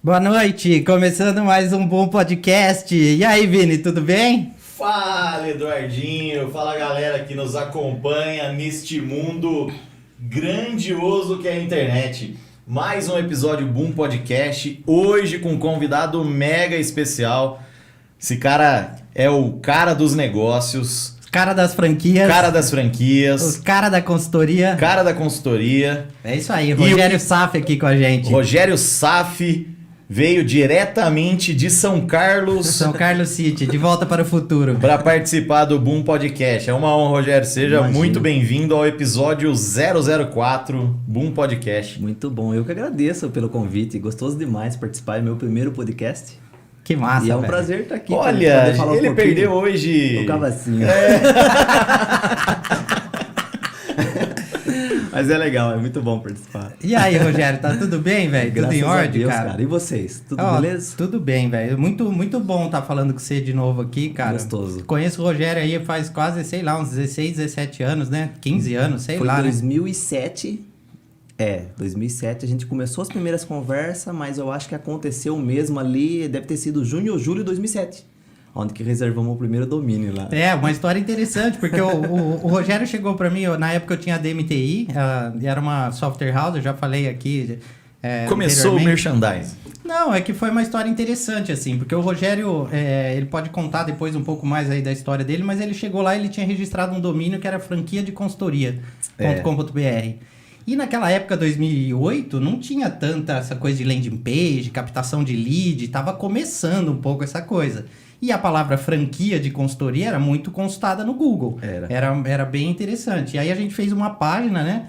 Boa noite, começando mais um bom podcast. E aí, Vini, tudo bem? Fala, Eduardinho. Fala, galera que nos acompanha neste mundo grandioso que é a internet. Mais um episódio Boom Podcast, hoje com um convidado mega especial. Esse cara é o cara dos negócios. Cara das franquias. Cara das franquias. Os cara da consultoria. Cara da consultoria. É isso aí, Rogério Saf aqui com a gente. Rogério Saf veio diretamente de São Carlos. São Carlos City, de volta para o futuro. Para participar do Boom Podcast. É uma honra, Rogério. Seja Imagina. muito bem-vindo ao episódio 004 Boom Podcast. Muito bom, eu que agradeço pelo convite, gostoso demais participar, é meu primeiro podcast. Que massa, E é um velho. prazer estar aqui. Olha, poder falar um ele pouquinho. perdeu hoje. O cavacinho. Mas é legal, é muito bom participar. E aí, Rogério, tá tudo bem, velho? Tudo Graças em a ordem, Deus, cara? E vocês, tudo Ó, beleza? Tudo bem, velho. Muito bom estar falando com você de novo aqui, cara. Gostoso. Conheço o Rogério aí faz quase, sei lá, uns 16, 17 anos, né? 15 anos, sei Foi lá, em né? 2007, 2007 a gente começou as primeiras conversas, mas eu acho que aconteceu mesmo ali, deve ter sido junho ou julho de 2007. Onde que reservamos o primeiro domínio lá. É, uma história interessante, porque o Rogério chegou pra mim, na época eu tinha a DMTI, era uma software house, eu já falei aqui. Começou o anteriormente. merchandising. Não, é que foi uma história interessante, assim, porque o Rogério, ele pode contar depois um pouco mais aí da história dele, mas ele chegou lá e ele tinha registrado um domínio que era franquia de consultoria.com.br. E naquela época, 2008, não tinha tanta essa coisa de landing page, captação de lead, tava começando um pouco essa coisa. E a palavra franquia de consultoria era muito consultada no Google. Era bem interessante. E aí a gente fez uma página, né?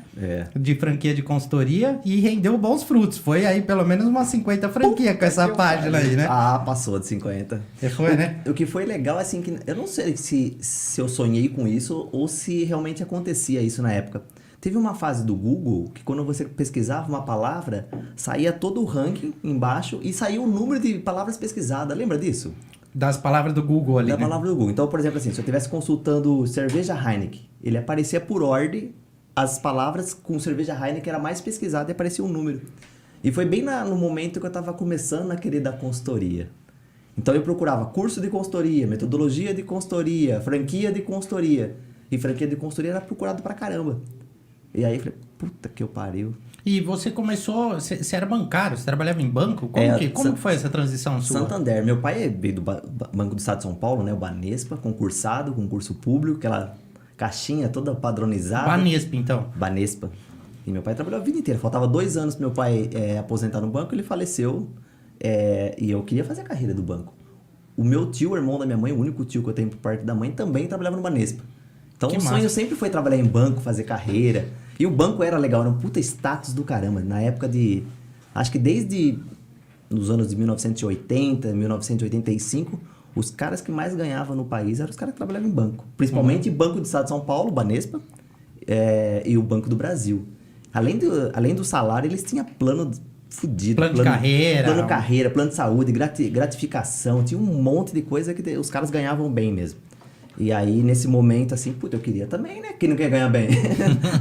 De franquia de consultoria e rendeu bons frutos. Foi aí pelo menos umas 50 franquias com essa página aí, né? Ah, passou de 50. Foi, né? O que foi legal, assim, que eu não sei se eu sonhei com isso ou se realmente acontecia isso na época. Teve uma fase do Google que quando você pesquisava uma palavra, saía todo o ranking embaixo e saía o número de palavras pesquisadas. Lembra disso? Das palavras do Google ali, Da né? palavra do Google. Então, por exemplo, assim, se eu estivesse consultando cerveja Heineken, ele aparecia por ordem, as palavras com cerveja Heineken era mais pesquisada e aparecia um número. E foi bem no momento que eu estava começando a querer dar consultoria. Então eu procurava curso de consultoria, metodologia de consultoria, franquia de consultoria. E franquia de consultoria era procurado pra caramba. E aí eu falei, puta que eu pariu. E você começou, você era bancário, você trabalhava em banco? Como que foi essa transição sua? Santander. Meu pai veio do Banco do Estado de São Paulo, né? O Banespa, concursado, concurso público, aquela caixinha toda padronizada. Banespa, então. Banespa. E meu pai trabalhou a vida inteira. Faltava 2 anos pro meu pai aposentar no banco, ele faleceu. E eu queria fazer a carreira do banco. O meu tio, o irmão da minha mãe, o único tio que eu tenho por parte da mãe, também trabalhava no Banespa. Então Que o sonho massa. sempre foi trabalhar em banco, fazer carreira. E o banco era legal, era um puta status do caramba. Na época de... Acho que desde nos anos de 1980, 1985, os caras que mais ganhavam no país eram os caras que trabalhavam em banco. Principalmente Banco do Estado de São Paulo, Banespa, e o Banco do Brasil. Além do salário, eles tinham plano fudido. Plano de carreira. Plano de carreira, plano de saúde, gratificação. Tinha um monte de coisa que os caras ganhavam bem mesmo. E aí, nesse momento, assim, puta, eu queria também, né? Quem não quer ganhar bem?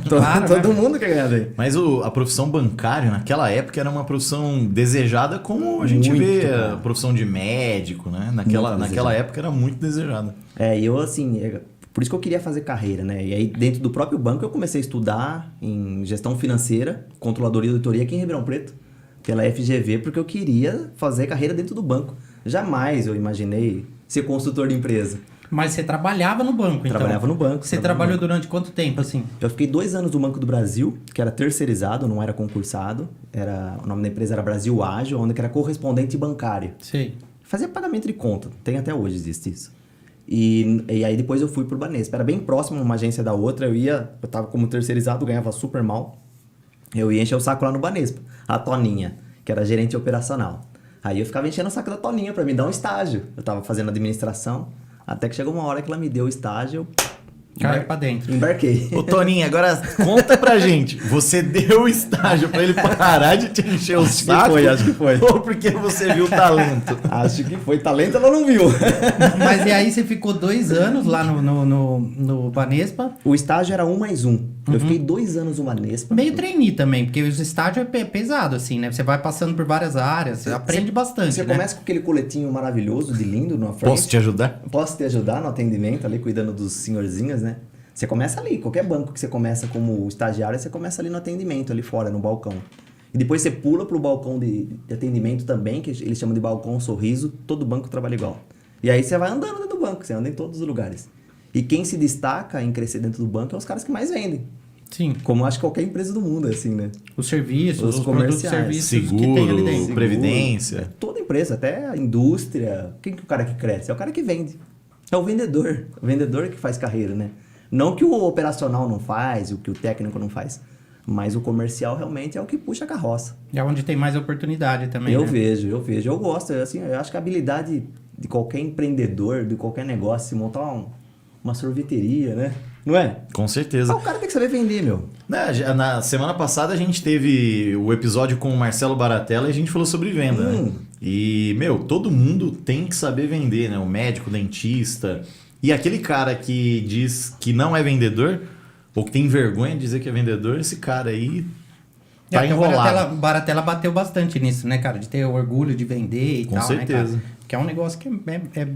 Claro, Todo né? mundo quer ganhar bem. Mas a profissão bancária, naquela época, era uma profissão desejada, como a gente Muito, vê cara. a profissão de médico, né? Muito Naquela desejada. época era muito desejada. E eu, assim, por isso que eu queria fazer carreira, né? E aí, dentro do próprio banco, eu comecei a estudar em gestão financeira, controladoria e auditoria aqui em Ribeirão Preto, pela FGV, porque eu queria fazer carreira dentro do banco. Jamais eu imaginei ser consultor de empresa. Mas você trabalhava no banco, então? Trabalhava no banco. Você trabalhava no trabalhou banco. durante quanto tempo, assim? Eu fiquei 2 anos no Banco do Brasil, que era terceirizado, não era concursado. O nome da empresa era Brasil Ágil, onde era correspondente bancário. Sei. Fazia pagamento de conta, tem até hoje, existe isso. E aí depois eu fui pro Banespa, era bem próximo uma agência da outra, eu tava como terceirizado, ganhava super mal. Eu ia encher o saco lá no Banespa, a Toninha, que era gerente operacional. Aí eu ficava enchendo o saco da Toninha pra me dar um estágio. Eu tava fazendo administração, até que chegou uma hora que ela me deu o estágio, Caiu pra dentro. embarquei. Ô, Toninho, agora conta pra gente. Você deu o estágio pra ele parar de te encher o saco? Acho que foi. Ou porque você viu o talento? Acho que foi. Talento ela não viu. Mas e aí você ficou 2 anos lá no Banespa? O estágio era 1 mais 1. Eu fiquei 2 anos no Banespa. Meio trainee também, porque os estágios é pesado, assim, né? Você vai passando por várias áreas, você aprende bastante, Você né? começa com aquele coletinho maravilhoso, de lindo, na frente. Posso te ajudar? Posso te ajudar no atendimento, ali cuidando dos senhorzinhos, né? Você começa ali, qualquer banco que você começa como estagiário, você começa ali no atendimento, ali fora, no balcão. E depois você pula pro balcão de atendimento também, que eles chamam de balcão sorriso, todo banco trabalha igual. E aí você vai andando dentro do banco, você anda em todos os lugares. E quem se destaca em crescer dentro do banco é os caras que mais vendem. Sim. Como acho que qualquer empresa do mundo, assim, né? Os serviços, Os os produtos comerciais. serviços que tem ali Seguro, dentro. previdência. Toda empresa, até a indústria. Quem que é o cara que cresce? É o cara que vende. É o vendedor. O vendedor que faz carreira, né? Não que o operacional não faz, o que o técnico não faz. Mas o comercial realmente é o que puxa a carroça. É onde tem mais oportunidade também, Eu né? vejo. Eu gosto. Assim, eu acho que a habilidade de qualquer empreendedor, de qualquer negócio, se montar uma sorveteria, né? Não é? Com certeza. Ah, o cara tem que saber vender, meu. Na semana passada a gente teve o episódio com o Marcelo Baratella e a gente falou sobre venda, né? E, todo mundo tem que saber vender, né? O médico, o dentista. E aquele cara que diz que não é vendedor, ou que tem vergonha de dizer que é vendedor, esse cara aí tá enrolado. O Baratella bateu bastante nisso, né, cara? De ter orgulho de vender e Com tal, certeza. né, cara? Que é um negócio que é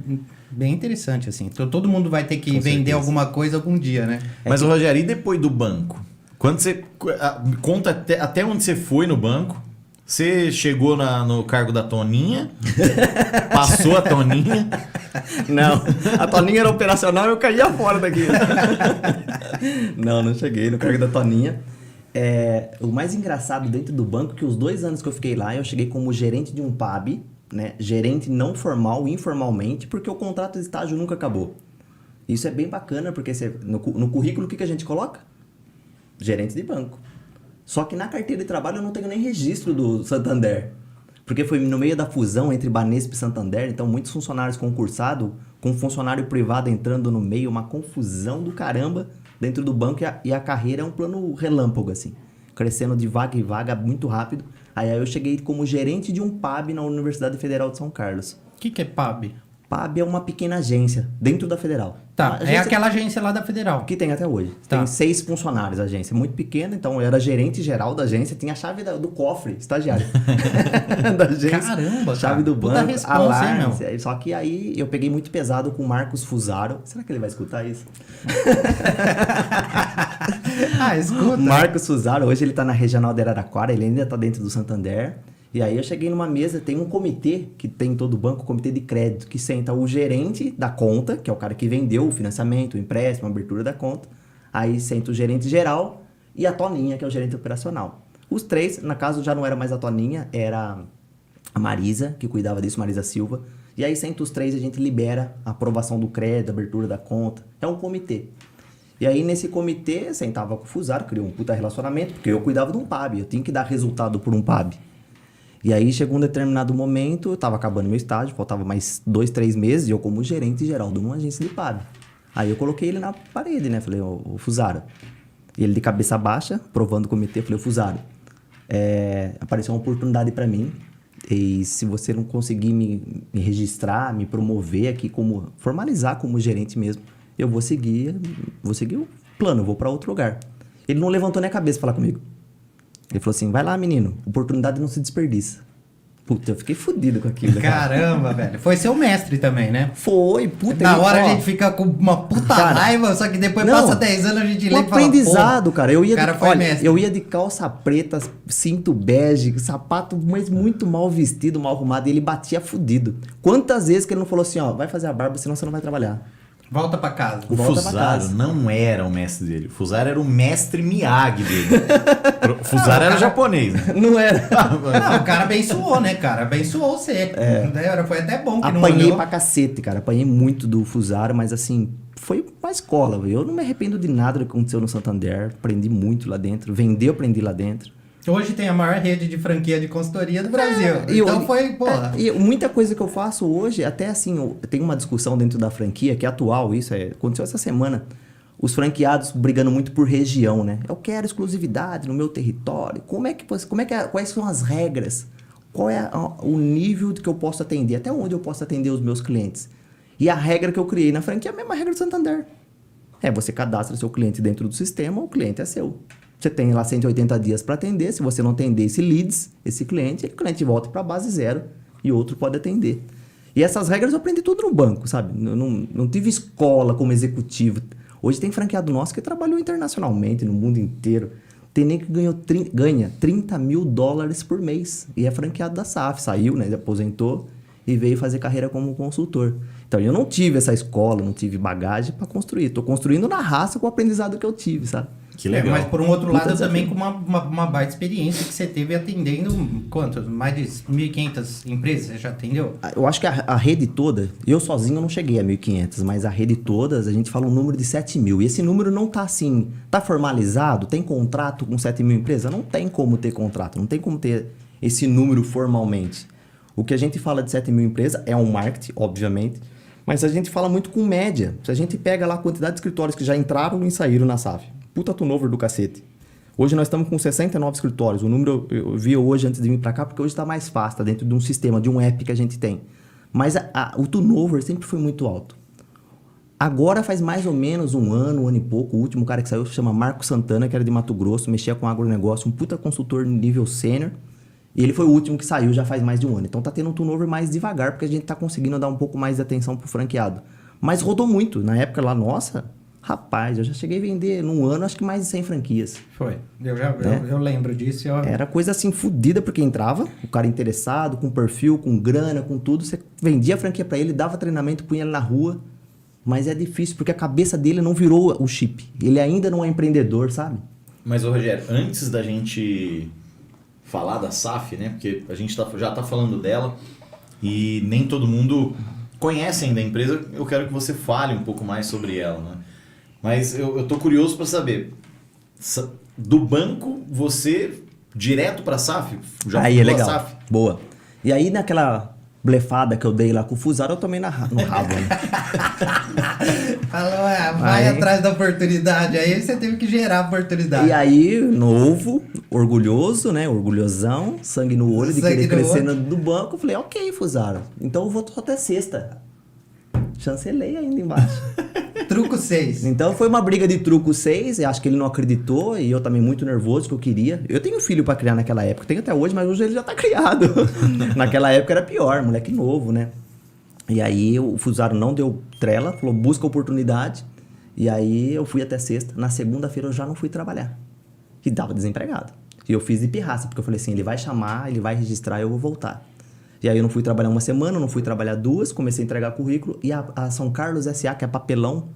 bem interessante, assim. Então, todo mundo vai ter que Com vender certeza. alguma coisa algum dia, né? Mas, Rogério, e depois do banco? Quando você conta até onde você foi no banco, você chegou no cargo da Toninha, passou a Toninha. Não, a Toninha era operacional e eu caía fora daqui. Não cheguei no cargo da Toninha. O mais engraçado dentro do banco é que os 2 anos que eu fiquei lá, eu cheguei como gerente de um pub, né? Gerente não formal, informalmente, porque o contrato de estágio nunca acabou. Isso é bem bacana, porque no currículo o que a gente coloca? Gerente de banco. Só que na carteira de trabalho eu não tenho nem registro do Santander. Porque foi no meio da fusão entre Banespa e Santander, então muitos funcionários concursados, com funcionário privado entrando no meio, uma confusão do caramba dentro do banco e a carreira é um plano relâmpago, assim. Crescendo de vaga em vaga muito rápido. Aí eu cheguei como gerente de um pub na Universidade Federal de São Carlos. O que é pub? Pub é uma pequena agência dentro da Federal. Tá, Uma é agência aquela agência lá da Federal. que tem até hoje. Tá. Tem 6 funcionários a agência, muito pequena, então eu era gerente geral da agência, tinha a chave do cofre, estagiário. Da agência. Caramba, chave cara. do Puta banco, responsa, hein, alarme. meu? Só que aí eu peguei muito pesado com o Marcos Fusaro. Será que ele vai escutar isso? Escuta. Marcos Fusaro, hoje ele tá na Regional de Araraquara, ele ainda tá dentro do Santander. E aí eu cheguei numa mesa, tem um comitê que tem em todo o banco, comitê de crédito, que senta o gerente da conta, que é o cara que vendeu o financiamento, o empréstimo, a abertura da conta. Aí senta o gerente geral e a Toninha, que é o gerente operacional. Os 3, na caso já não era mais a Toninha, era a Marisa, que cuidava disso, Marisa Silva. E aí senta os 3 e a gente libera a aprovação do crédito, a abertura da conta. É um comitê. E aí nesse comitê, sentava com o Fusaro, criou um puta relacionamento, porque eu cuidava de um pub, eu tinha que dar resultado por um pub. E aí chegou um determinado momento, eu tava acabando meu estágio, faltava mais 2, 3 meses, e eu como gerente geral de uma agência de pub. Aí eu coloquei ele na parede, né? Falei, ô Fusaro. E ele de cabeça baixa, provando o comitê, falei, ô Fusaro, apareceu uma oportunidade para mim, e se você não conseguir me registrar, me promover aqui, formalizar como gerente mesmo, eu vou seguir o plano, eu vou para outro lugar. Ele não levantou nem a cabeça pra falar comigo. Ele falou assim, vai lá, menino, oportunidade não se desperdiça. Puta, eu fiquei fudido com aquilo. Caramba, velho. Foi seu mestre também, né? Foi, puta. Na ele- hora ó, a gente fica com uma puta Cara, raiva, só que depois não, passa 10 anos a gente um lê e fala, aprendizado, cara. Eu ia, o cara de, foi olha, mestre. eu ia de calça preta, cinto bege, sapato, mas muito mal vestido, mal arrumado, e ele batia fudido. Quantas vezes que ele não falou assim, ó, vai fazer a barba, senão você não vai trabalhar. Volta pra casa. O Volta pra Fusaro casa. não era o mestre dele. O Fusaro era o mestre Miyagi dele. O Fusaro era japonês, né? Não era. Não, o cara abençoou, né, cara? Abençoou você. Foi até bom que não Apanhei olhou. pra cacete, cara. Apanhei muito do Fusaro, mas assim, foi uma escola. Eu não me arrependo de nada do que aconteceu no Santander. Aprendi muito lá dentro. Vender, eu aprendi lá dentro. Hoje tem a maior rede de franquia de consultoria do Brasil. Porra. E muita coisa que eu faço hoje, até assim, tem uma discussão dentro da franquia que é atual, aconteceu essa semana. Os franqueados brigando muito por região, né? Eu quero exclusividade no meu território. Quais são as regras? Qual é o nível que eu posso atender? Até onde eu posso atender os meus clientes? E a regra que eu criei na franquia é a mesma regra do Santander. Você cadastra seu cliente dentro do sistema, o cliente é seu. Você tem lá 180 dias para atender. Se você não atender esse leads, esse cliente, o cliente volta para a base zero e outro pode atender. E essas regras eu aprendi tudo no banco, sabe? Não tive escola como executivo. Hoje tem franqueado nosso que trabalhou internacionalmente, no mundo inteiro. Tem nem que ganha $30 mil por mês. E é franqueado da SAF. Saiu, né? Ele aposentou e veio fazer carreira como consultor. Então, eu não tive essa escola, não tive bagagem para construir. Estou construindo na raça com o aprendizado que eu tive, sabe? Que legal. Mas por um outro lado, desafio. também com uma baita experiência que você teve atendendo, quantos? Mais de 1.500 empresas você já atendeu? Eu acho que a rede toda, eu sozinho não cheguei a 1.500, mas a rede toda, a gente fala um número de 7 mil. E esse número não tá assim, tá formalizado? Tem contrato com 7 mil empresas? Não tem como ter contrato, não tem como ter esse número formalmente. O que a gente fala de 7 mil empresas é um marketing, obviamente, mas a gente fala muito com média. Se a gente pega lá a quantidade de escritórios que já entraram e saíram na SAF, puta turnover do cacete. Hoje nós estamos com 69 escritórios. O número eu vi hoje antes de vir para cá, porque hoje está mais fácil, está dentro de um sistema, de um app que a gente tem. Mas o turnover sempre foi muito alto. Agora faz mais ou menos um ano e pouco, o último cara que saiu se chama Marco Santana, que era de Mato Grosso, mexia com agronegócio, um puta consultor nível sênior. E ele foi o último que saiu já faz mais de um ano. Então tá tendo um turnover mais devagar, porque a gente tá conseguindo dar um pouco mais de atenção pro franqueado. Mas rodou muito. Na época lá, nossa... Rapaz, eu já cheguei a vender num ano, acho que mais de 100 franquias. Foi. Eu lembro disso. Era coisa assim, fodida, porque entrava, o cara interessado, com perfil, com grana, com tudo. Você vendia a franquia pra ele, dava treinamento, punha ele na rua. Mas é difícil, porque a cabeça dele não virou o chip. Ele ainda não é empreendedor, sabe? Mas, ô Rogério, antes da gente falar da SAF, né? Porque a gente já tá falando dela e nem todo mundo conhece ainda a empresa. Eu quero que você fale um pouco mais sobre ela, né? Mas eu tô curioso para saber, do banco você direto para a SAF? Já aí é fundou a legal, SAF? Boa. E aí naquela blefada que eu dei lá com o Fusaro, eu tomei no rabo, né? Falou, vai atrás da oportunidade. Aí você teve que gerar a oportunidade. E aí, novo, orgulhoso, né? Orgulhosão, sangue no olho, de querer crescer no banco. Eu falei, ok, Fusaro, então eu vou até sexta. Chancelei ainda embaixo. Truco 6. Então foi uma briga de truco 6, acho que ele não acreditou e eu também muito nervoso que eu queria. Eu tenho filho pra criar naquela época, tenho até hoje, mas hoje ele já tá criado. Naquela época era pior, moleque novo, né? E aí o Fusaro não deu trela, falou busca oportunidade. E aí eu fui até sexta, na segunda-feira eu já não fui trabalhar. E tava desempregado. E eu fiz de pirraça, porque eu falei assim, ele vai chamar, ele vai registrar e eu vou voltar. E aí eu não fui trabalhar uma semana, não fui trabalhar 2, comecei a entregar currículo. E a São Carlos S.A., que é papelão,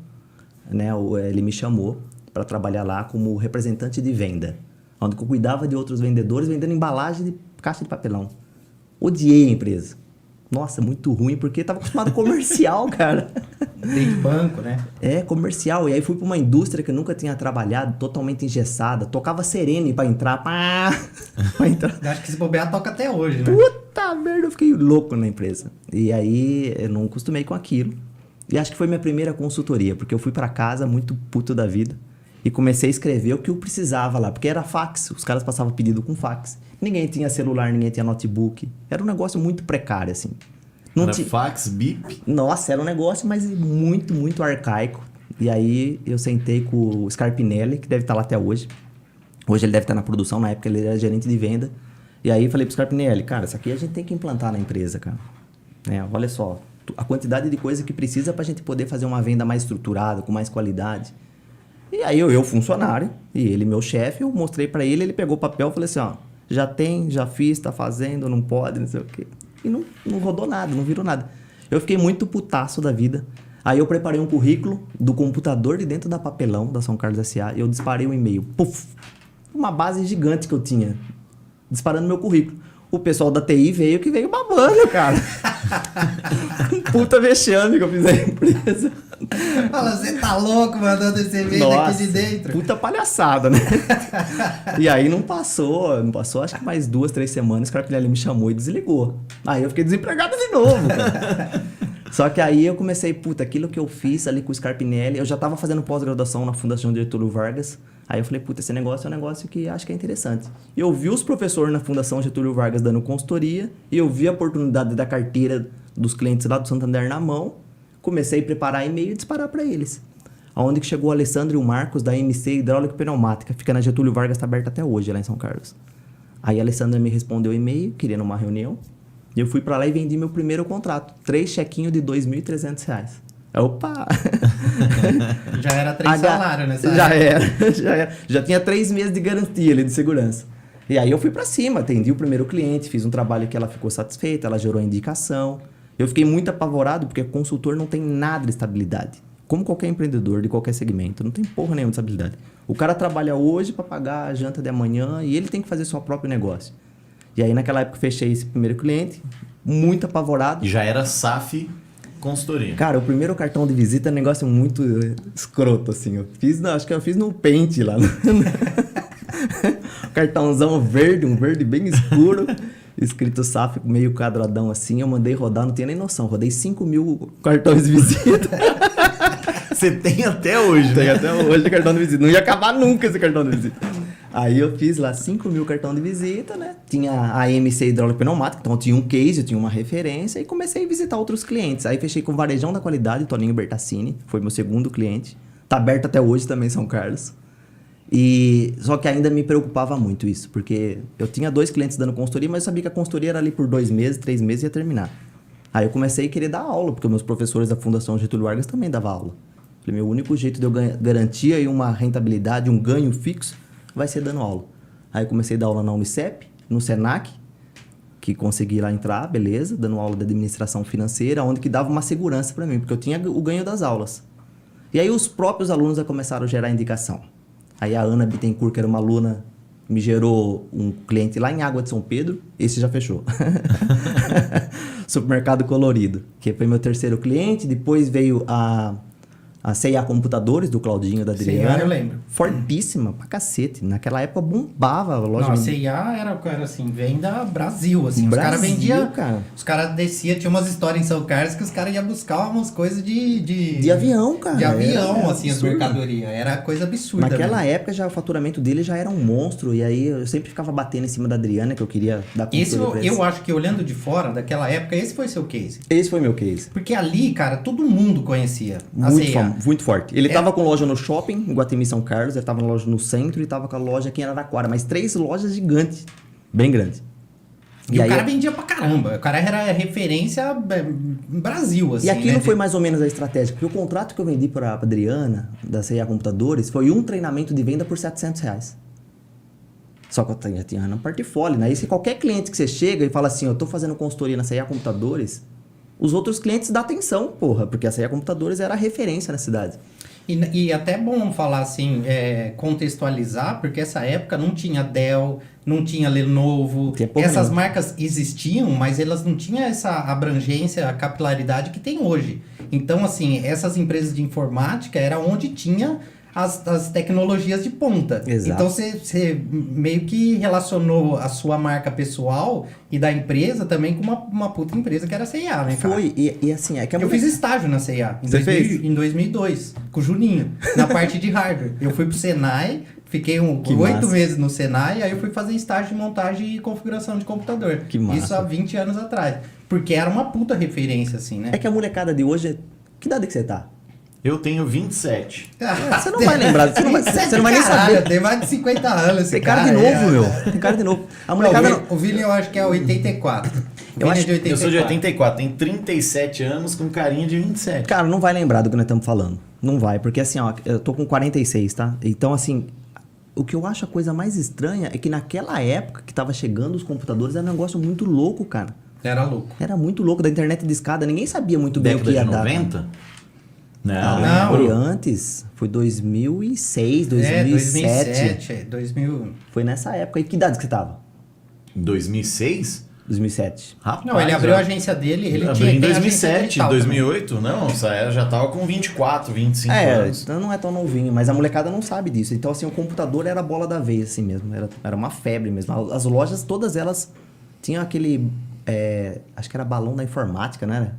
né, ele me chamou para trabalhar lá como representante de venda. Onde eu cuidava de outros vendedores vendendo embalagem de caixa de papelão. Odiei a empresa. Nossa, muito ruim, porque estava acostumado com comercial, cara. Dentro de banco, né? É, comercial. E aí fui para uma indústria que eu nunca tinha trabalhado, totalmente engessada. Tocava sirene para entrar. Pra entrar. Eu acho que se bobear toca até hoje, né? Puta merda, eu fiquei louco na empresa. E aí eu não acostumei com aquilo. E acho que foi minha primeira consultoria, porque eu fui para casa muito puto da vida e comecei a escrever o que eu precisava lá, porque era fax, os caras passavam pedido com fax. Ninguém tinha celular, ninguém tinha notebook. Era um negócio muito precário, assim. Não Era tinha... fax, bip? Nossa, era um negócio, mas muito, muito arcaico. E aí eu sentei com o Scarpinelli, que deve estar lá até hoje. Hoje ele deve estar na produção, na época ele era gerente de venda. E aí falei pro Scarpinelli, cara, isso aqui a gente tem que implantar na empresa, cara. Olha só, a quantidade de coisa que precisa pra gente poder fazer uma venda mais estruturada, com mais qualidade. E aí eu funcionário, e ele meu chefe, eu mostrei pra ele, ele pegou o papel e falei assim, ó, já tem, já fiz, tá fazendo, não pode, não sei o quê. E não rodou nada, não virou nada. Eu fiquei muito putaço da vida. Aí eu preparei um currículo do computador de dentro da papelão da São Carlos S.A. e eu disparei um e-mail. Puf! Uma base gigante que eu tinha, disparando meu currículo. O pessoal da TI veio babando, cara. Um puta vexame que eu fiz na empresa. Fala, você tá louco mandando esse e-mail daqui de dentro? Puta palhaçada, né? E aí não passou acho que mais 2, 3 semanas, o Scarpinelli me chamou e desligou. Aí eu fiquei desempregado de novo, cara. Só que aí eu comecei, aquilo que eu fiz ali com o Scarpinelli, eu já tava fazendo pós-graduação na Fundação Getúlio Vargas. Aí eu falei, esse negócio é um negócio que acho que é interessante. E eu vi os professores na Fundação Getúlio Vargas dando consultoria, e eu vi a oportunidade da carteira dos clientes lá do Santander na mão, comecei a preparar e-mail e disparar para eles. Aonde que chegou o Alessandro e o Marcos da MC Hidráulica e Pneumática. Fica na Getúlio Vargas, tá aberta até hoje lá em São Carlos. Aí a Alessandra me respondeu e-mail, querendo uma reunião. E eu fui pra lá e vendi meu primeiro contrato. 3 chequinhos de R$ 2.300. Opa! Já era 3 salários nessa já época. já era. Já tinha 3 meses de garantia ali de segurança. E aí eu fui pra cima, atendi o primeiro cliente, fiz um trabalho que ela ficou satisfeita, ela gerou a indicação. Eu fiquei muito apavorado porque consultor não tem nada de estabilidade. Como qualquer empreendedor de qualquer segmento, não tem porra nenhuma de estabilidade. O cara trabalha hoje para pagar a janta de amanhã e ele tem que fazer seu próprio negócio. E aí naquela época eu fechei esse primeiro cliente, muito apavorado. E já era SAF Consultoria. Cara, o primeiro cartão de visita é um negócio muito escroto, assim. Acho que eu fiz no Paint lá. Cartãozão verde, um verde bem escuro, escrito SAF, meio quadradão assim. Eu mandei rodar, não tinha nem noção. Rodei 5.000 cartões de visita. Você tem até hoje, Tem né? até hoje cartão de visita. Não ia acabar nunca esse cartão de visita. Aí eu fiz lá 5.000 cartão de visita, né? Tinha a MC Hidráulica Pneumática, então eu tinha um case, eu tinha uma referência e comecei a visitar outros clientes. Aí fechei com o Varejão da Qualidade, Toninho Bertassini, foi meu segundo cliente. Tá aberto até hoje também, São Carlos. E só que ainda me preocupava muito isso, porque eu tinha 2 clientes dando consultoria, mas eu sabia que a consultoria era ali por 2 meses, 3 meses e ia terminar. Aí eu comecei a querer dar aula, porque meus professores da Fundação Getúlio Vargas também davam aula. Falei, meu único jeito de eu garantir aí uma rentabilidade, um ganho fixo, vai ser dando aula. Aí eu comecei a dar aula na Unicep, no Senac, que consegui lá entrar, beleza, dando aula de administração financeira, onde que dava uma segurança para mim, porque eu tinha o ganho das aulas. E aí os próprios alunos já começaram a gerar indicação. Aí a Ana Bittencourt, que era uma aluna, me gerou um cliente lá em Água de São Pedro, esse já fechou. Supermercado Colorido, que foi meu terceiro cliente, depois veio a C&A Computadores, do Claudinho, da Adriana. C&A eu lembro. Fortíssima, pra cacete. Naquela época bombava a loja. Não, a C&A era assim, venda Brasil, assim. Os caras Brasil, vendiam... cara. Os caras desciam, tinha umas histórias em São Carlos que os caras iam buscar umas coisas de avião, cara. De avião, Era assim, as absurdo. mercadorias. Era coisa absurda. Naquela mesmo. época, já o faturamento dele já era um monstro. E aí, eu sempre ficava batendo em cima da Adriana, que eu queria dar Esse consultoria pra eles. eu acho que olhando de fora, daquela época, esse foi seu case. Esse foi meu case. Porque ali, cara, todo mundo conhecia a Muito, C&A. muito forte. Ele tava com loja no shopping, em Guatemi, São Carlos. Ele tava na loja no centro e tava com a loja aqui em Araraquara. Mas 3 lojas gigantes. Bem grandes. E o aí cara vendia pra caramba. O cara era referência no Brasil, assim. E aquilo né? foi mais ou menos a estratégia. Porque o contrato que eu vendi pra Adriana, da C&A Computadores, foi um treinamento de venda por R$700. Só que eu tinha no portfólio, né? E se qualquer cliente que você chega e fala assim, eu tô fazendo consultoria na C&A Computadores, os outros clientes dão atenção, porra. Porque a C&A Computadores era a referência na cidade. E até é bom falar assim, contextualizar, porque essa época não tinha Dell, não tinha Lenovo. Tinha porra Essas nenhuma. marcas existiam, mas elas não tinham essa abrangência, a capilaridade que tem hoje. Então, assim, essas empresas de informática era onde tinha as tecnologias de ponta. Exato. Então, você meio que relacionou a sua marca pessoal e da empresa também com uma puta empresa que era a C&A, né, cara? Foi, e assim, é que a Eu mulher- fiz estágio na C&A Você fez? em 2002, com o Juninho, na parte de hardware. Eu fui pro Senai, fiquei Que 8 massa. meses no Senai, aí eu fui fazer estágio de montagem e configuração de computador. Que massa. Isso há 20 anos atrás. Porque era uma puta referência, assim, né? É que a molecada de hoje... Que idade que você tá? Eu tenho 27. Você não vai lembrar, você não vai nem Caralho, saber. tem mais de 50 anos esse Tem cara de novo, meu. Tem cara de novo. A molecada... Não, o Vini eu acho que é 84. Eu acho- Eu sou de 84, tenho 37 anos com carinha de 27. Cara, não vai lembrar do que nós estamos falando. Não vai, porque assim, ó, eu tô com 46, tá? Então, assim, o que eu acho a coisa mais estranha é que naquela época que tava chegando os computadores era um negócio muito louco, cara. Era louco. Era muito louco, da internet de escada, ninguém sabia muito bem o Década que ia de dar. 90? Não. Foi antes, foi 2006, 2007. 2000... Foi nessa época. E que idade que você tava? 2006? 2007. Rapaz, Não, ele abriu a agência dele, ele abriu tinha... em tem a agência 2007, digital 2008, não, já tava com 24, 25 anos. Então não é tão novinho, mas a molecada não sabe disso. Então, assim, o computador era a bola da vez, assim mesmo. Era uma febre mesmo. As lojas, todas elas tinham aquele... acho que era balão da informática, né?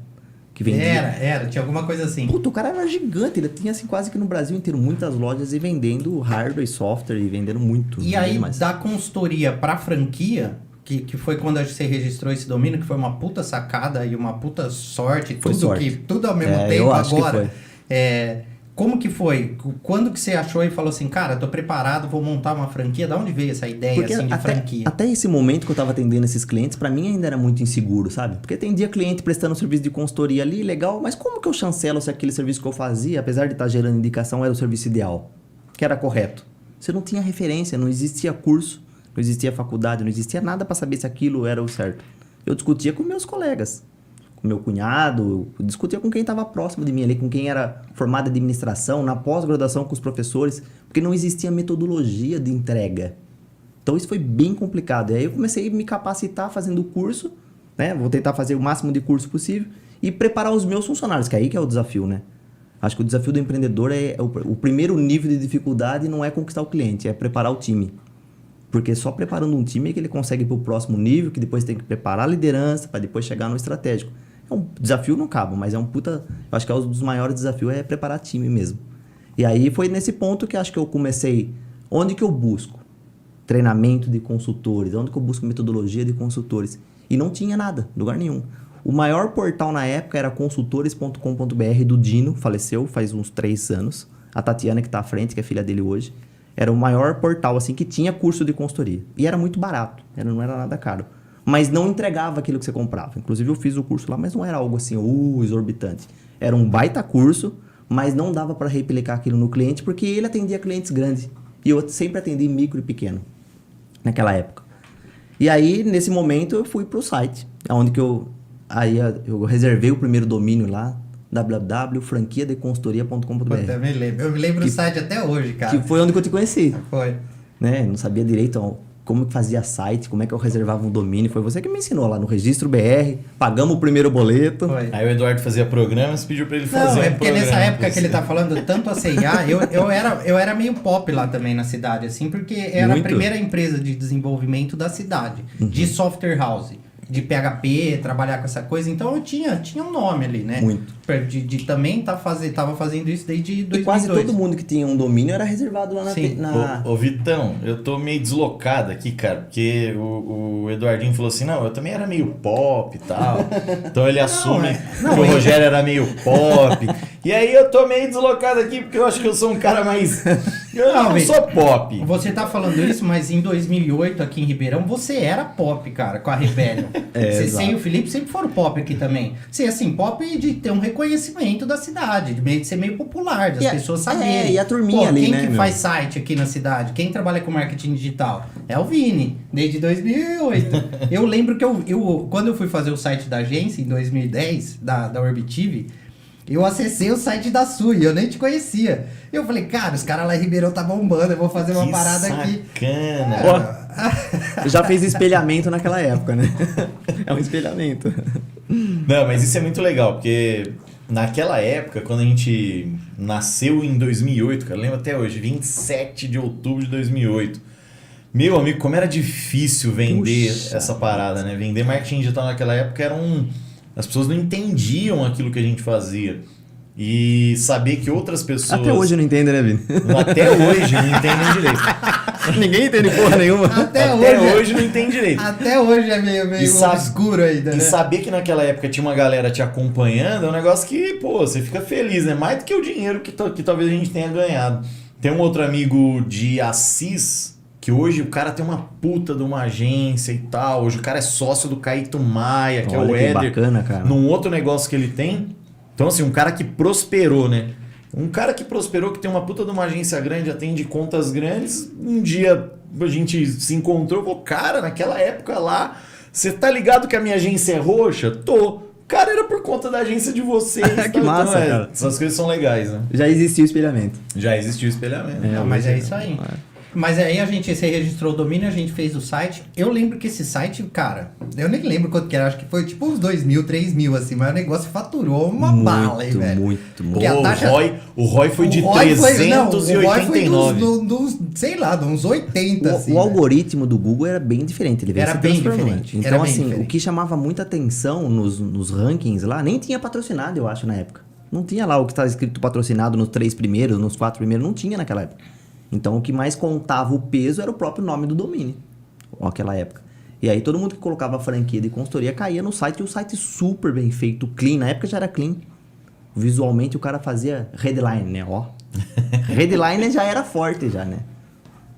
Que vendia. Era, tinha alguma coisa assim. Puta, o cara era gigante. Ele tinha, assim, quase que no Brasil inteiro, muitas lojas e vendendo hardware e software e vendendo muito. E aí, demais. da consultoria pra franquia, que foi quando você registrou esse domínio, que foi uma puta sacada e uma puta sorte, Foi sorte. tudo ao mesmo Eu tempo acho que agora. foi. Como que foi? Quando que você achou e falou assim, cara, tô preparado, vou montar uma franquia? Da onde veio essa ideia Porque assim de franquia? até esse momento que eu tava atendendo esses clientes, pra mim ainda era muito inseguro, sabe? Porque tem dia cliente prestando serviço de consultoria ali, legal, mas como que eu chancelo se aquele serviço que eu fazia, apesar de estar gerando indicação, era o serviço ideal? Que era correto? Você não tinha referência, não existia curso, não existia faculdade, não existia nada pra saber se aquilo era o certo. Eu discutia com meus colegas, com meu cunhado, eu discutia com quem estava próximo de mim ali, com quem era formado em administração, na pós-graduação com os professores, porque não existia metodologia de entrega. Então isso foi bem complicado. E aí eu comecei a me capacitar fazendo o curso, né? Vou tentar fazer o máximo de curso possível e preparar os meus funcionários, que aí que é o desafio, né? Acho que o desafio do empreendedor é o primeiro nível de dificuldade não é conquistar o cliente, é preparar o time. Porque só preparando um time é que ele consegue ir para o próximo nível, que depois tem que preparar a liderança para depois chegar no estratégico. É um desafio no cabo, mas é um puta... Eu acho que é um dos maiores desafios é preparar time mesmo. E aí foi nesse ponto que acho que eu comecei... Onde que eu busco? Treinamento de consultores. Onde que eu busco metodologia de consultores? E não tinha nada, lugar nenhum. O maior portal na época era consultores.com.br do Dino, faleceu faz uns 3 anos. A Tatiana que está à frente, que é filha dele hoje. Era o maior portal assim que tinha curso de consultoria. E era muito barato, não era nada caro. Mas não entregava aquilo que você comprava. Inclusive eu fiz o curso lá, mas não era algo assim, exorbitante. Era um baita curso, mas não dava para replicar aquilo no cliente, porque ele atendia clientes grandes. E eu sempre atendi micro e pequeno, naquela época. E aí, nesse momento, eu fui pro site, onde que eu reservei o primeiro domínio lá, www.franquiadeconsultoria.com.br. Eu me lembro do site até hoje, cara. Que foi onde que eu te conheci. Foi. Né? Não sabia direito como que fazia site, como é que eu reservava um domínio. Foi você que me ensinou lá no Registro BR. Pagamos o primeiro boleto. Foi. Aí o Eduardo fazia programas, pediu pra ele fazer Não, é porque nessa programa época que ele tá falando, tanto a C&A, eu era meio pop lá também na cidade, assim, porque era Muito. a primeira empresa de desenvolvimento da cidade, de software house, de PHP, trabalhar com essa coisa. Então eu tinha um nome ali, né? Muito. Também tava fazendo isso desde 2002. E quase todo mundo que tinha um domínio era reservado lá Sim. Ô Vitão, eu tô meio deslocado aqui, cara, porque o Eduardinho falou assim, não, eu também era meio pop e tal. Então ele assume que o Rogério era meio pop. E aí eu tô meio deslocado aqui, porque eu acho que eu sou um cara mais... Eu não sou pop. Você tá falando isso, mas em 2008, aqui em Ribeirão, você era pop, cara, com a Rebellion. Você e o Felipe sempre foram pop aqui também. Você, assim, pop de ter um reconhecimento da cidade, de ser meio popular, das pessoas saberem. E a turminha ali, quem né, que faz site aqui na cidade? Quem trabalha com marketing digital? É o Vini, desde 2008. Eu lembro que quando eu fui fazer o site da agência, em 2010, da Orbitv, eu acessei o site da Sui, eu nem te conhecia. Eu falei, cara, os caras lá em Ribeirão tá bombando, eu vou fazer uma parada aqui. Bacana. Já fez espelhamento naquela época, né? É um espelhamento. Não, mas isso é muito legal, porque naquela época, quando a gente nasceu em 2008, cara, eu lembro até hoje, 27 de outubro de 2008. Meu amigo, como era difícil vender essa parada, né? Vender marketing digital naquela época era as pessoas não entendiam aquilo que a gente fazia. E saber que outras pessoas... Até hoje não entende, né, Vini? Até hoje não entendem direito. Ninguém entende porra nenhuma. Até hoje não entende direito. Até hoje é meio obscuro ainda, né? E saber que naquela época tinha uma galera te acompanhando é um negócio que, pô, você fica feliz, né? Mais do que o dinheiro que talvez a gente tenha ganhado. Tem um outro amigo de Assis, que hoje o cara tem uma puta de uma agência e tal. Hoje o cara é sócio do Caíto Maia, que é o Éder. Bacana, cara. Num outro negócio que ele tem. Então, assim, um cara que prosperou, né? Um cara que prosperou, que tem uma puta de uma agência grande, atende contas grandes. Um dia a gente se encontrou e falou, cara, naquela época lá, você tá ligado que a minha agência é roxa? Tô. Cara, era por conta da agência de vocês. Que massa, então, cara. Essas coisas são legais, né? Já existiu o espelhamento. Já existiu o espelhamento. Não, mas é isso aí. Mas aí você registrou o domínio, a gente fez o site. Eu lembro que esse site, cara, eu nem lembro quanto que era, acho que foi tipo uns 2.000, 3.000, assim, mas o negócio faturou uma bala aí, velho. Muito. O ROI foi de 389. O ROI foi dos, sei lá, de uns 80, assim. O algoritmo do Google era bem diferente, ele veio Era se bem transformando. diferente. Então, Era bem assim, diferente. o que chamava muita atenção nos rankings lá, nem tinha patrocinado, eu acho, na época. Não tinha lá o que estava escrito patrocinado nos 3 primeiros, nos 4 primeiros, não tinha naquela época. Então, o que mais contava o peso era o próprio nome do domínio, naquela época. E aí, todo mundo que colocava franquia de consultoria caía no site, e o site super bem feito, clean. Na época já era clean. Visualmente o cara fazia headline, né? Ó. Headline já era forte já, né?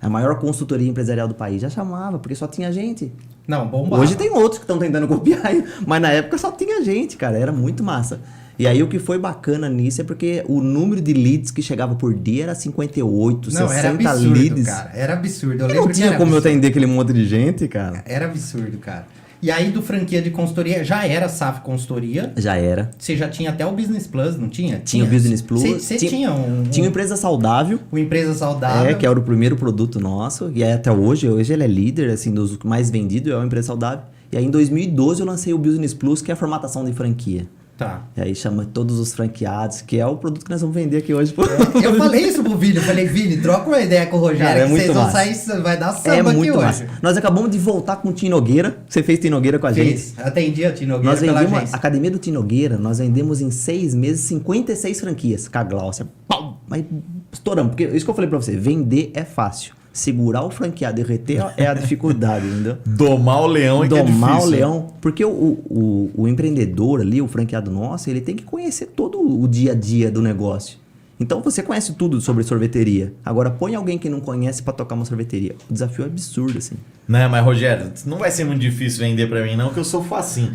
A maior consultoria empresarial do país já chamava, porque só tinha gente. Não, bombava. Hoje tem outros que estão tentando copiar, mas na época só tinha gente, cara. Era muito massa. E aí o que foi bacana nisso é porque o número de leads que chegava por dia era 58, não, 60 era absurdo, leads. cara. Era absurdo. Eu E lembro não que tinha era como eu absurdo. atender aquele monte de gente, cara. Era absurdo, cara. E aí do franquia de consultoria, já era SAF Consultoria. Já era. Você já tinha até o Business Plus, não tinha? Tinha o Business Plus. Você tinha Tinha uma empresa saudável. uma empresa saudável. É, que era o primeiro produto nosso. E aí até hoje ele é líder, assim, dos mais vendidos, é uma empresa saudável. E aí em 2012 eu lancei o Business Plus, que é a formatação de franquia. Tá. E aí chama todos os franqueados, que é o produto que nós vamos vender aqui hoje. Eu falei isso pro Vini, eu falei, Vini, troca uma ideia com o Rogério, Cara, é que muito vocês vão massa. sair, vai dar É samba aqui muito hoje. massa. Nós acabamos de voltar com o Tim Nogueira. Você fez Tim Nogueira com a gente. Fiz, atendi a Tino Nogueira Nós pela vendemos, a agência. academia do Tim Nogueira, nós vendemos em 6 meses 56 franquias. Com a Gláucia, pau, mas estouramos. Porque isso que eu falei pra você, vender é fácil. Segurar o franqueado e reter é a dificuldade, entendeu? Domar o leão é que é difícil. Domar o leão. Porque o empreendedor ali, o franqueado nosso, ele tem que conhecer todo o dia a dia do negócio. Então você conhece tudo sobre sorveteria. Agora põe alguém que não conhece pra tocar uma sorveteria. O desafio é absurdo, assim. Né, mas Rogério, não vai ser muito difícil vender pra mim não, que eu sou facinho.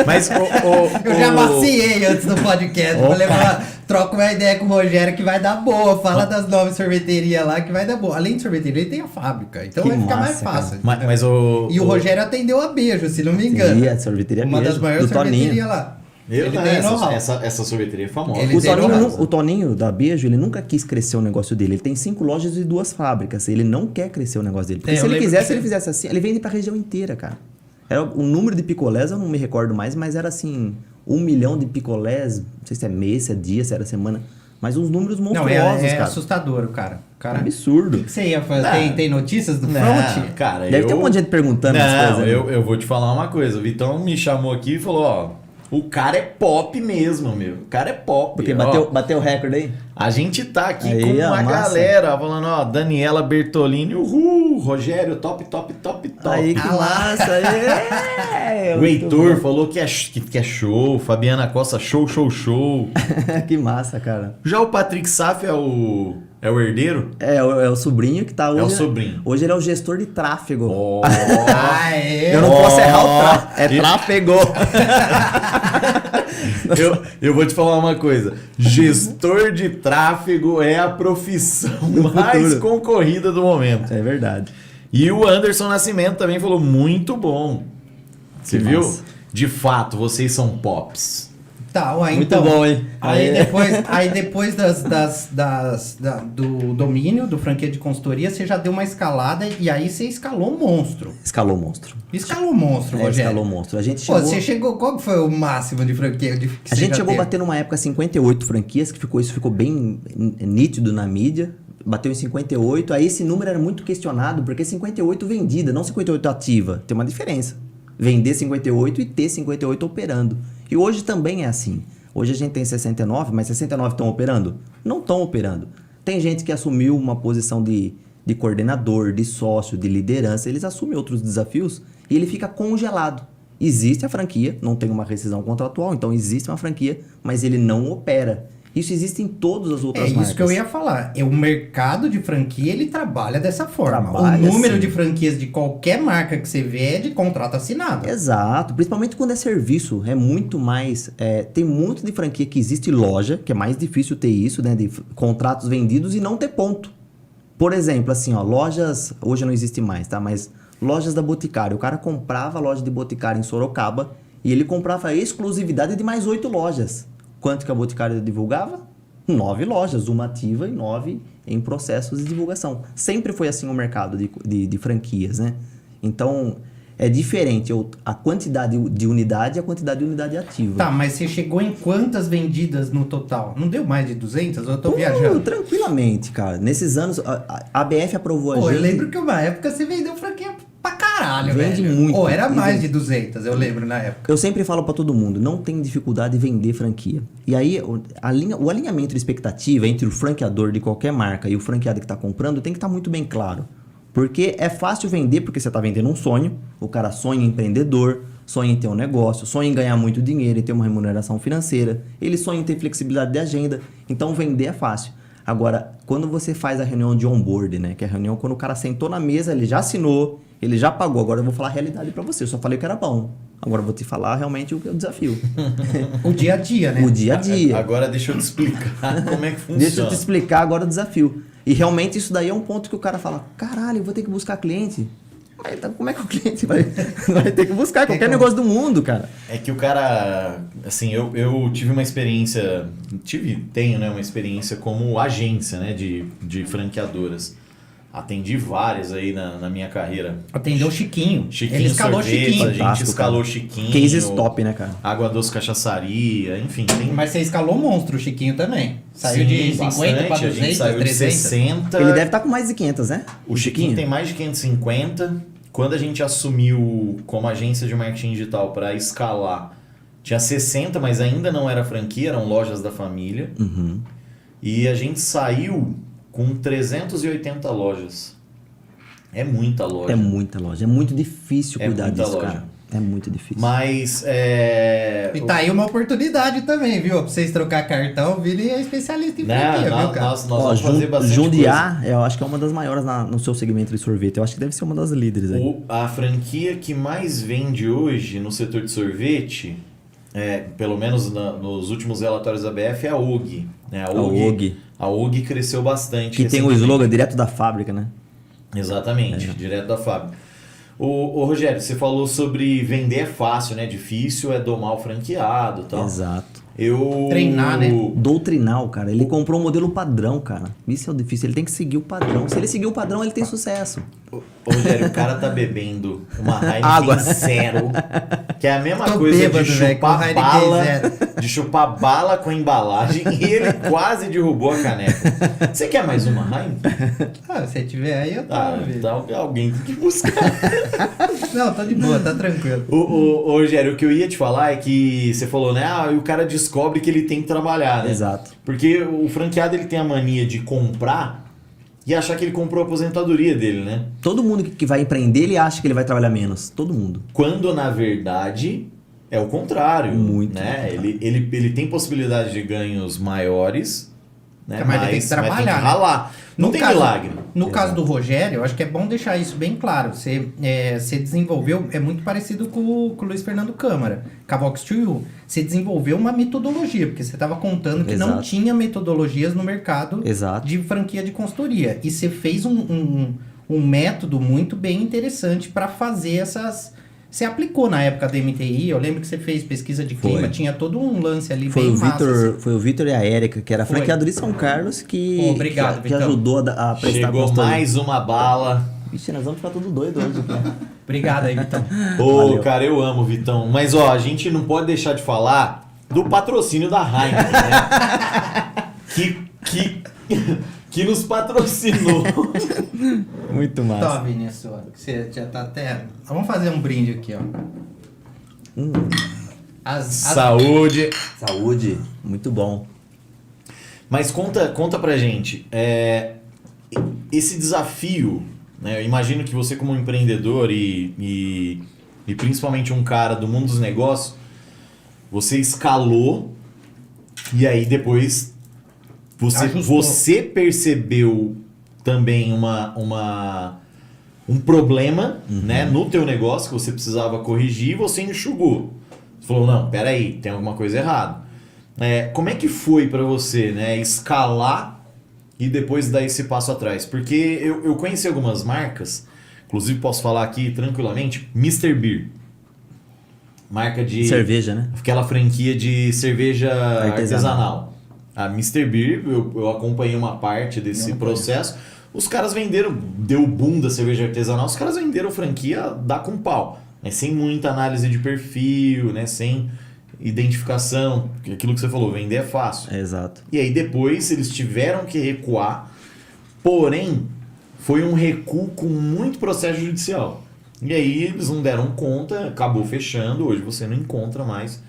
Mas Eu já maciei antes do podcast. Opa. Falei, troca uma ideia com o Rogério que vai dar boa. Fala das novas sorveterias lá que vai dar boa. Além de sorveteria, ele tem a fábrica. Então Que vai ficar mais massa, fácil. Mas E o Rogério atendeu a Beijo, se não me engano. E a sorveteria Uma das Beijo, maiores do Toninho. sorveterias lá. Eu, Ele não, tem know-how. essa sorveteria é famosa. Ele O tem Toninho, know-how. o Toninho da Beijo, ele nunca quis crescer o negócio dele. Ele tem 5 lojas e 2 fábricas. Ele não quer crescer o negócio dele. Porque É, se eu ele lembro quisesse, que ele fizesse assim. Ele vende pra região inteira, cara. Era, o número de picolés, eu não me recordo mais, mas era assim, 1 milhão de picolés. Não sei se é mês, se é dia, se era semana. Mas uns números Não, monstruosos, é cara. assustador, cara. Absurdo. O que você ia fazer? Não. Tem notícias do Não, front? cara, Deve ter um monte de gente perguntando as Não, coisas. né? eu vou te falar uma coisa. O Vitão me chamou aqui e falou, ó, o cara é pop mesmo, meu. O cara é pop. Porque ó. bateu o recorde aí? A gente tá aqui Aí, com uma ó, massa. galera falando, ó, Daniela Bertolini, uhul, Rogério, top. Aí que Ah lá. massa. É, O Heitor falou que é show, Fabiana Costa, show. Que massa, cara. Já o Patrick Saf é o herdeiro? É o sobrinho que tá hoje. É o sobrinho. Hoje ele é o gestor de tráfego. Ó, Ah, é? Eu não posso errar o tráfego. É tráfego. eu vou te falar uma coisa. Gestor de tráfego é a profissão mais futuro. concorrida do momento. É verdade. E o Anderson Nascimento também falou muito bom. Você Que viu? massa. De fato, vocês são pops. Tá, ué, Muito então, bom, hein? Aí depois do domínio, do franquia de consultoria, você já deu uma escalada e aí você escalou monstro. Escalou o monstro. Escalou monstro, Rogério. Escalou o monstro. A gente Pô, chegou, você chegou... Qual que foi o máximo de franquia que a você gente já chegou a teve? bater numa época 58 franquias, que isso ficou bem nítido na mídia. Bateu em 58. Aí esse número era muito questionado, porque 58 vendida, não 58 ativa. Tem uma diferença. Vender 58 e ter 58 operando. E hoje também é assim. Hoje a gente tem 69, mas 69 estão operando? Não estão operando. Tem gente que assumiu uma posição de coordenador, de sócio, de liderança. Eles assumem outros desafios e ele fica congelado. Existe a franquia, não tem uma rescisão contratual, então existe uma franquia, mas ele não opera. Isso existe em todas as outras marcas. É isso que eu ia falar. O mercado de franquia, ele trabalha dessa forma. Trabalha, o número sim. de franquias de qualquer marca que você vê é de contrato assinado. Exato, principalmente quando é serviço, é muito mais... tem muito de franquia que existe loja, que é mais difícil ter isso, né, de contratos vendidos e não ter ponto. Por exemplo, assim, ó, lojas, hoje não existe mais, tá, mas lojas da Boticário, o cara comprava a loja de Boticário em Sorocaba e ele comprava a exclusividade de mais 8 lojas. Quanto que a Boticário divulgava? 9 lojas, uma ativa e 9 em processos de divulgação. Sempre foi assim o mercado de franquias, né? Então, é diferente a quantidade de unidade e a quantidade de unidade ativa. Tá, mas você chegou em quantas vendidas no total? Não deu mais de 200? Eu tô viajando. Tranquilamente, cara. Nesses anos, a ABF aprovou Pô, a eu gente... lembro que uma época você vendeu franquia pra caralho, Vende velho. muito. Pô, era E mais vende. de 200, eu lembro na época. Eu sempre falo pra todo mundo, não tem dificuldade em vender franquia. E aí, o alinhamento de expectativa entre o franqueador de qualquer marca e o franqueado que está comprando tem que estar muito bem claro. Porque é fácil vender porque você está vendendo um sonho, o cara sonha empreendedor, sonha em ter um negócio, sonha em ganhar muito dinheiro e ter uma remuneração financeira. Ele sonha em ter flexibilidade de agenda. Então, vender é fácil. Agora, quando você faz a reunião de onboard, né? Que é a reunião quando o cara sentou na mesa, ele já assinou, ele já pagou. Agora eu vou falar a realidade pra você. Eu só falei que era bom. Agora eu vou te falar realmente o que é o desafio. O dia a dia, né? O dia a dia. Agora deixa eu te explicar como é que funciona. Deixa eu te explicar agora o desafio. E realmente isso daí é um ponto que o cara fala, caralho, eu vou ter que buscar cliente. Mas então, como é que o cliente vai ter que buscar qualquer negócio do mundo, cara? É que o cara, assim, eu tive uma experiência, tenho, né, uma experiência como agência, né, de franqueadoras. Atendi várias aí na minha carreira. Atendeu o Chiquinho. Chiquinho Ele escalou Sorvetes, Chiquinho. a gente Fantástico, escalou cara. Chiquinho. Case stop, né, cara? Água Doce Cachaçaria, enfim. Tem Mas você escalou monstro, o Chiquinho também. Saiu de 50 bastante, para a gente 200, saiu de 300. 60. Ele deve estar com mais de 500, né? O Chiquinho tem mais de 550. Quando a gente assumiu como agência de marketing digital para escalar, tinha 60, mas ainda não era franquia, eram lojas da família. Uhum. E a gente saiu com 380 lojas. É muita loja. É muita loja. É muito difícil É cuidar muita disso, loja. cara. É muito difícil. Mas E tá aí uma oportunidade também, viu? Pra vocês trocar cartão, o Vini é especialista em franquia, viu, cara? nós vamos fazer bastante Jundiá, eu acho que é uma das maiores no seu segmento de sorvete. Eu acho que deve ser uma das líderes aí. A franquia que mais vende hoje no setor de sorvete, pelo menos nos últimos relatórios da BF, é a OG. Né? A OG cresceu bastante. Que tem o slogan direto da fábrica, né? Exatamente, direto da fábrica. Ô Rogério, você falou sobre vender é fácil, né? Difícil é domar o franqueado e tal. Exato. Treinar, né? Doutrinar, cara. Ele comprou um modelo padrão, cara. Isso é o difícil. Ele tem que seguir o padrão. Se ele seguir o padrão, ele tem sucesso. Ô, Rogério, o cara tá bebendo uma Água. Heineken Zero, que é a mesma Tô coisa bêbado, de velho, com chupar Heineken bala, Zero. de chupar bala com a embalagem, e ele quase derrubou a caneca. Você quer mais uma Heineken? Ah, se tiver aí, eu tô, Vini. Então alguém tem que buscar. Não, tô de boa, tá tranquilo. Ô, Rogério, o que eu ia te falar é que você falou, né? E o cara descobre que ele tem que trabalhar, né? Exato. Porque o franqueado ele tem a mania de comprar e achar que ele comprou a aposentadoria dele, né? Todo mundo que vai empreender, ele acha que ele vai trabalhar menos. Todo mundo. Quando, na verdade, é o contrário. Muito. Né? Ele tem possibilidade de ganhos maiores, né? Mas ele tem que trabalhar, tem que né? ralar. Não tem milagre. No caso do Rogério, eu acho que é bom deixar isso bem claro. Você desenvolveu, é muito parecido com o Luiz Fernando Câmara, Cavox to You. Você desenvolveu uma metodologia, porque você estava contando que não Exato. tinha metodologias no mercado Exato. de franquia de consultoria. E você fez um método muito bem interessante para fazer essas... Você aplicou na época da MTI, eu lembro que você fez pesquisa de clima, Foi. tinha todo um lance ali Foi bem o massa. assim. Foi o Vitor e a Érica, que era Foi. franqueador de São Carlos, que, Obrigado, que Vitão. ajudou a prestar Chegou consultoria. mais uma bala. Vixe, nós vamos ficar tudo doido hoje. Cara. Obrigado aí, Vitão. Ô, Valeu. cara, eu amo, Vitão. Mas, ó, a gente não pode deixar de falar do patrocínio da Heineken, né? que nos patrocinou. Muito massa. Tá, Vinícius, que você já tá até... Vamos fazer um brinde aqui, ó. Saúde. Saúde. Muito bom. Mas conta pra gente, esse desafio, né? Eu imagino que você como empreendedor e principalmente um cara do mundo dos negócios, você escalou e aí depois Ajustou. você percebeu também um problema, né, no teu negócio que você precisava corrigir e você enxugou. Você falou, não, peraí, tem alguma coisa errada. Como é que foi pra você, né, escalar e depois dar esse passo atrás? Porque eu conheci algumas marcas, inclusive posso falar aqui tranquilamente, Mr. Beer. Marca de... Cerveja, né? Aquela franquia de cerveja artesanal. A Mr. Beer, eu acompanhei uma parte desse processo. Os caras venderam, deu o boom da cerveja artesanal, os caras venderam franquia dá com pau. Né? Sem muita análise de perfil, né? Sem identificação. Aquilo que você falou, vender é fácil. Exato. E aí depois eles tiveram que recuar, porém foi um recuo com muito processo judicial. E aí eles não deram conta, acabou fechando, hoje você não encontra mais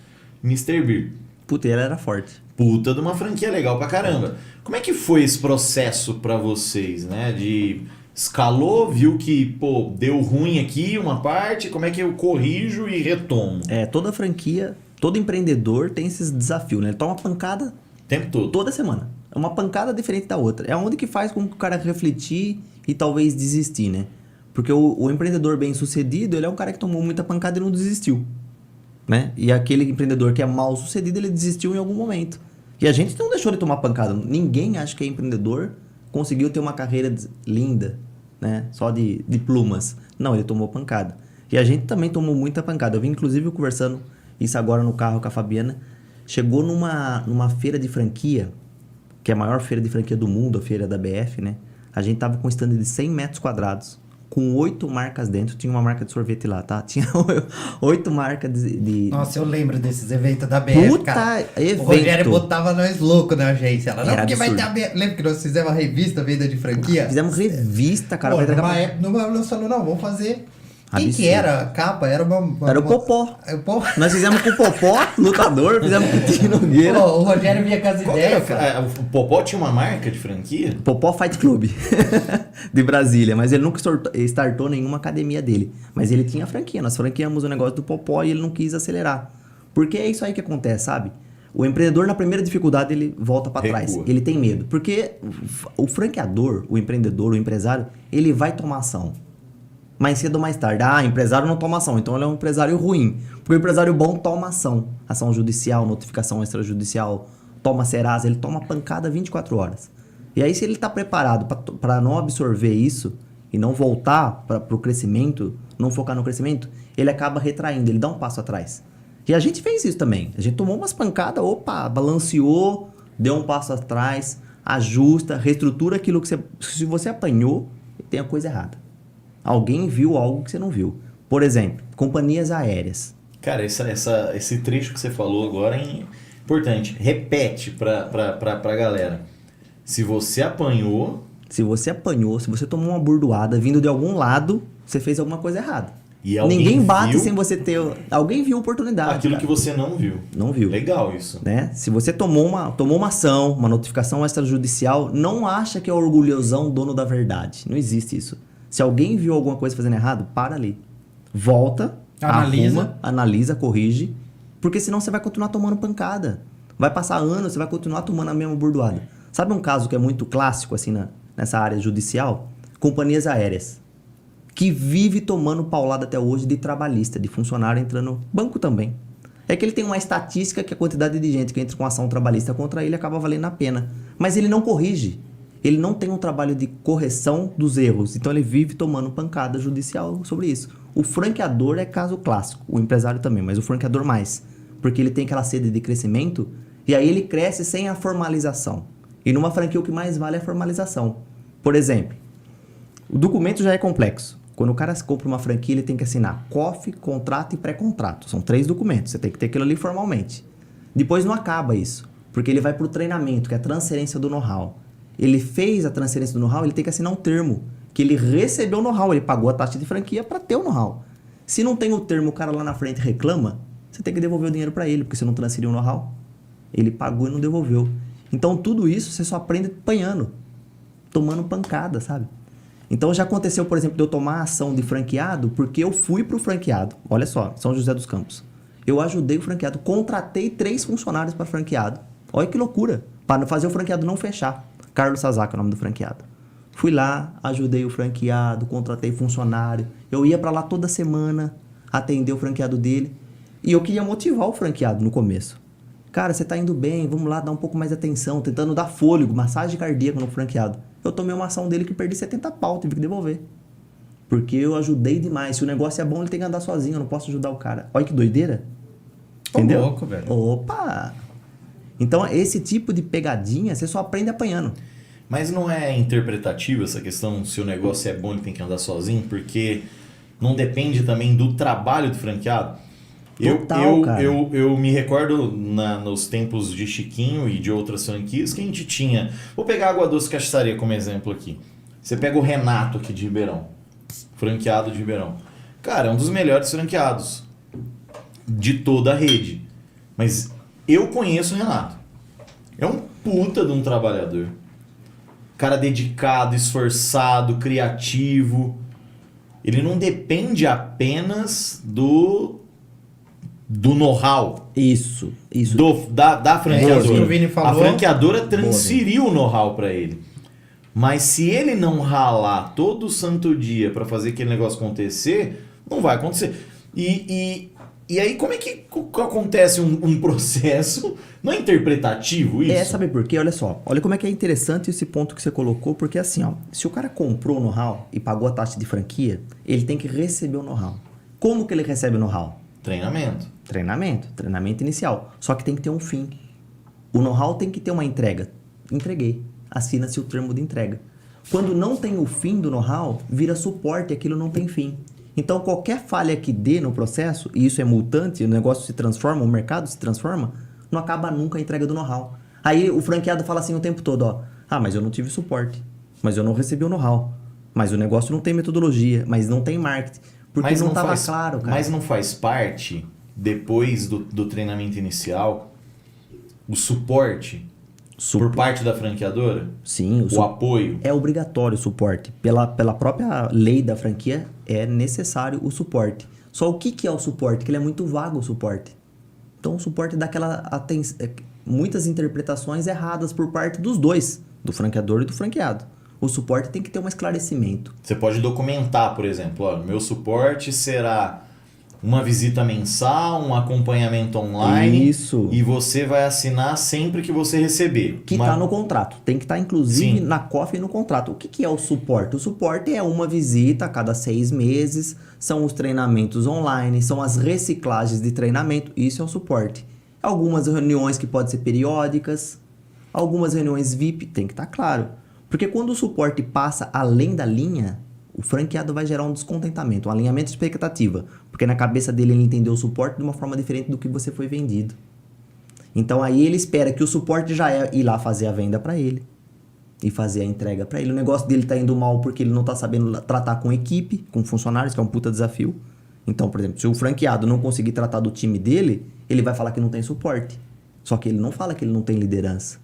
Mr. Beer. Puta, e ela era forte. Puta de uma franquia legal pra caramba. Como é que foi esse processo pra vocês, né? De escalou, viu que, pô, deu ruim aqui uma parte, como é que eu corrijo e retomo? Toda franquia, todo empreendedor tem esses desafios, né? Ele toma pancada O tempo todo. toda semana. É uma pancada diferente da outra. É onde que faz com que o cara refletir e talvez desistir, né? Porque o empreendedor bem-sucedido, ele é um cara que tomou muita pancada e não desistiu, né? E aquele empreendedor que é mal-sucedido, ele desistiu em algum momento. E a gente não deixou de tomar pancada. Ninguém acha que é empreendedor conseguiu ter uma carreira linda, né? Só de plumas. Não, ele tomou pancada. E a gente também tomou muita pancada. Eu vim, inclusive, conversando isso agora no carro com a Fabiana. Chegou numa feira de franquia, que é a maior feira de franquia do mundo, a feira da BF, né? A gente tava com um stand de 100 metros quadrados, com 8 marcas dentro. Tinha uma marca de sorvete lá, tá? Tinha 8 marcas de... Nossa, eu lembro desses eventos da BF, Puta cara. evento. O Rogério botava nós loucos na agência. Ela, não, Era porque vai ter absurdo. a BF. Lembra que nós fizemos uma revista Venda de Franquia? Fizemos revista, cara. Pô, pra entregar numa pra- época, nós falamos, não, vamos fazer... Quem que Absurdo. era a capa? Era uma Era o Popó. É o Popó. Nós fizemos com o Popó, lutador, fizemos com o Tino Nogueira. Pô, o Rogério vinha com as Qual que ideias, era? cara. O Popó tinha uma marca de franquia? Popó Fight Club de Brasília, mas ele nunca startou nenhuma academia dele. Mas ele tinha franquia, nós franqueamos o negócio do Popó e ele não quis acelerar. Porque é isso aí que acontece, sabe? O empreendedor, na primeira dificuldade, ele volta pra trás. Recua. Ele tem medo. Porque o franqueador, o empreendedor, o empresário, ele vai tomar ação. Mais cedo ou mais tarde. Ah, empresário não toma ação, então ele é um empresário ruim. Porque o empresário bom toma ação. Ação judicial, notificação extrajudicial, toma Serasa, ele toma pancada 24 horas. E aí, se ele está preparado para não absorver isso e não voltar para o crescimento, não focar no crescimento, ele acaba retraindo, ele dá um passo atrás. E a gente fez isso também. A gente tomou umas pancadas, opa, balanceou, deu um passo atrás, ajusta, reestrutura aquilo que você... Se você apanhou, tem a coisa errada. Alguém viu algo que você não viu. Por exemplo, companhias aéreas. Cara, esse trecho que você falou agora é importante. Repete pra galera. Se você apanhou... Se você apanhou, se você tomou uma burdoada vindo de algum lado, você fez alguma coisa errada. E alguém Ninguém bate viu sem você ter... Alguém viu a oportunidade. aquilo cara. que você não viu. Não viu. Legal isso. Né? Se você tomou uma ação, uma notificação extrajudicial, não acha que é orgulhosão dono da verdade. Não existe isso. Se alguém viu alguma coisa fazendo errado, para ali. Volta, Analisa. arruma, analisa, corrige, porque senão você vai continuar tomando pancada. Vai passar anos, você vai continuar tomando a mesma burdoada. Sabe um caso que é muito clássico assim nessa área judicial? Companhias aéreas. Que vive tomando paulada até hoje de trabalhista, de funcionário entrando... Banco também. É que ele tem uma estatística que a quantidade de gente que entra com ação trabalhista contra ele acaba valendo a pena. Mas ele não corrige. Ele não tem um trabalho de correção dos erros. Então ele vive tomando pancada judicial sobre isso. O franqueador é caso clássico. O empresário também, mas o franqueador mais. Porque ele tem aquela sede de crescimento e aí ele cresce sem a formalização. E numa franquia o que mais vale é a formalização. Por exemplo, o documento já é complexo. Quando o cara compra uma franquia, ele tem que assinar COF, contrato e pré-contrato. São 3 documentos, você tem que ter aquilo ali formalmente. Depois não acaba isso, porque ele vai para o treinamento, que é a transferência do know-how. Ele fez a transferência do know-how, ele tem que assinar um termo, que ele recebeu o know-how, ele pagou a taxa de franquia para ter o know-how. Se não tem o termo, o cara lá na frente reclama, você tem que devolver o dinheiro para ele, porque você não transferiu o know-how. Ele pagou e não devolveu. Então tudo isso você só aprende apanhando, tomando pancada, sabe? Então já aconteceu, por exemplo, de eu tomar ação de franqueado porque eu fui pro franqueado. Olha só, São José dos Campos. Eu ajudei o franqueado, contratei 3 funcionários para franqueado. Olha que loucura, para fazer o franqueado não fechar. Carlos Sazaka é o nome do franqueado. Fui lá, ajudei o franqueado, contratei funcionário. Eu ia para lá toda semana atender o franqueado dele. E eu queria motivar o franqueado no começo. Cara, você tá indo bem, vamos lá dar um pouco mais de atenção, tentando dar fôlego, massagem cardíaca no franqueado. Eu tomei uma ação dele que perdi 70 pau, tive que devolver. Porque eu ajudei demais. Se o negócio é bom, ele tem que andar sozinho, eu não posso ajudar o cara. Olha que doideira. Tô Entendeu? louco, velho. Opa! Então, esse tipo de pegadinha, você só aprende apanhando. Mas não é interpretativa essa questão, se o negócio é bom, ele tem que andar sozinho, porque não depende também do trabalho do franqueado? Total, cara. Eu me recordo nos tempos de Chiquinho e de outras franquias que a gente tinha... Vou pegar a Água Doce Cachaçaria como exemplo aqui. Você pega o Renato aqui de Ribeirão, franqueado de Ribeirão. Cara, é um dos melhores franqueados de toda a rede. Mas eu conheço o Renato. É um puta de um trabalhador. cara dedicado, esforçado, criativo. Ele não depende apenas do know-how. Isso. Da franqueadora. isso que o Vini falou. A franqueadora transferiu o know-how para ele. Mas se ele não ralar todo santo dia para fazer aquele negócio acontecer, não vai acontecer. E aí, como é que acontece um processo? Não é interpretativo isso? Sabe por quê? Olha só. Olha como é que é interessante esse ponto que você colocou, porque assim, ó, se o cara comprou o know-how e pagou a taxa de franquia, ele tem que receber o know-how. Como que ele recebe o know-how? Treinamento. Treinamento inicial. Só que tem que ter um fim. O know-how tem que ter uma entrega. Entreguei. Assina-se o termo de entrega. Quando não tem o fim do know-how, vira suporte, aquilo não tem fim. Então, qualquer falha que dê no processo, e isso é multante, o negócio se transforma, o mercado se transforma, não acaba nunca a entrega do know-how. Aí o franqueado fala assim o tempo todo, ó, mas eu não tive suporte, mas eu não recebi o know-how, mas o negócio não tem metodologia, mas não tem marketing, porque não estava claro, cara. Mas não faz parte, depois do treinamento inicial, o suporte por parte da franqueadora? Sim. O apoio? É obrigatório o suporte. Pela própria lei da franquia, é necessário o suporte. Só o que é o suporte? Que ele é muito vago, o suporte. Então, o suporte dá muitas interpretações erradas por parte dos dois, do franqueador e do franqueado. O suporte tem que ter um esclarecimento. Você pode documentar, por exemplo, ó, meu suporte será uma visita mensal, um acompanhamento online. Isso. E você vai assinar sempre que você receber. Que está no contrato. Tem que estar, inclusive, Sim. na COF e no contrato. O que é o suporte? O suporte é uma visita a cada 6 meses, são os treinamentos online, são as reciclagens de treinamento. Isso é o suporte. Algumas reuniões que podem ser periódicas, algumas reuniões VIP, tem que estar claro. Porque quando o suporte passa além da linha, o franqueado vai gerar um descontentamento, um alinhamento de expectativa. Porque na cabeça dele ele entendeu o suporte de uma forma diferente do que você foi vendido. Então aí ele espera que o suporte já é ir lá fazer a venda para ele. E fazer a entrega para ele. O negócio dele tá indo mal porque ele não tá sabendo tratar com equipe, com funcionários, que é um puta desafio. Então, por exemplo, se o franqueado não conseguir tratar do time dele, ele vai falar que não tem suporte. Só que ele não fala que ele não tem liderança.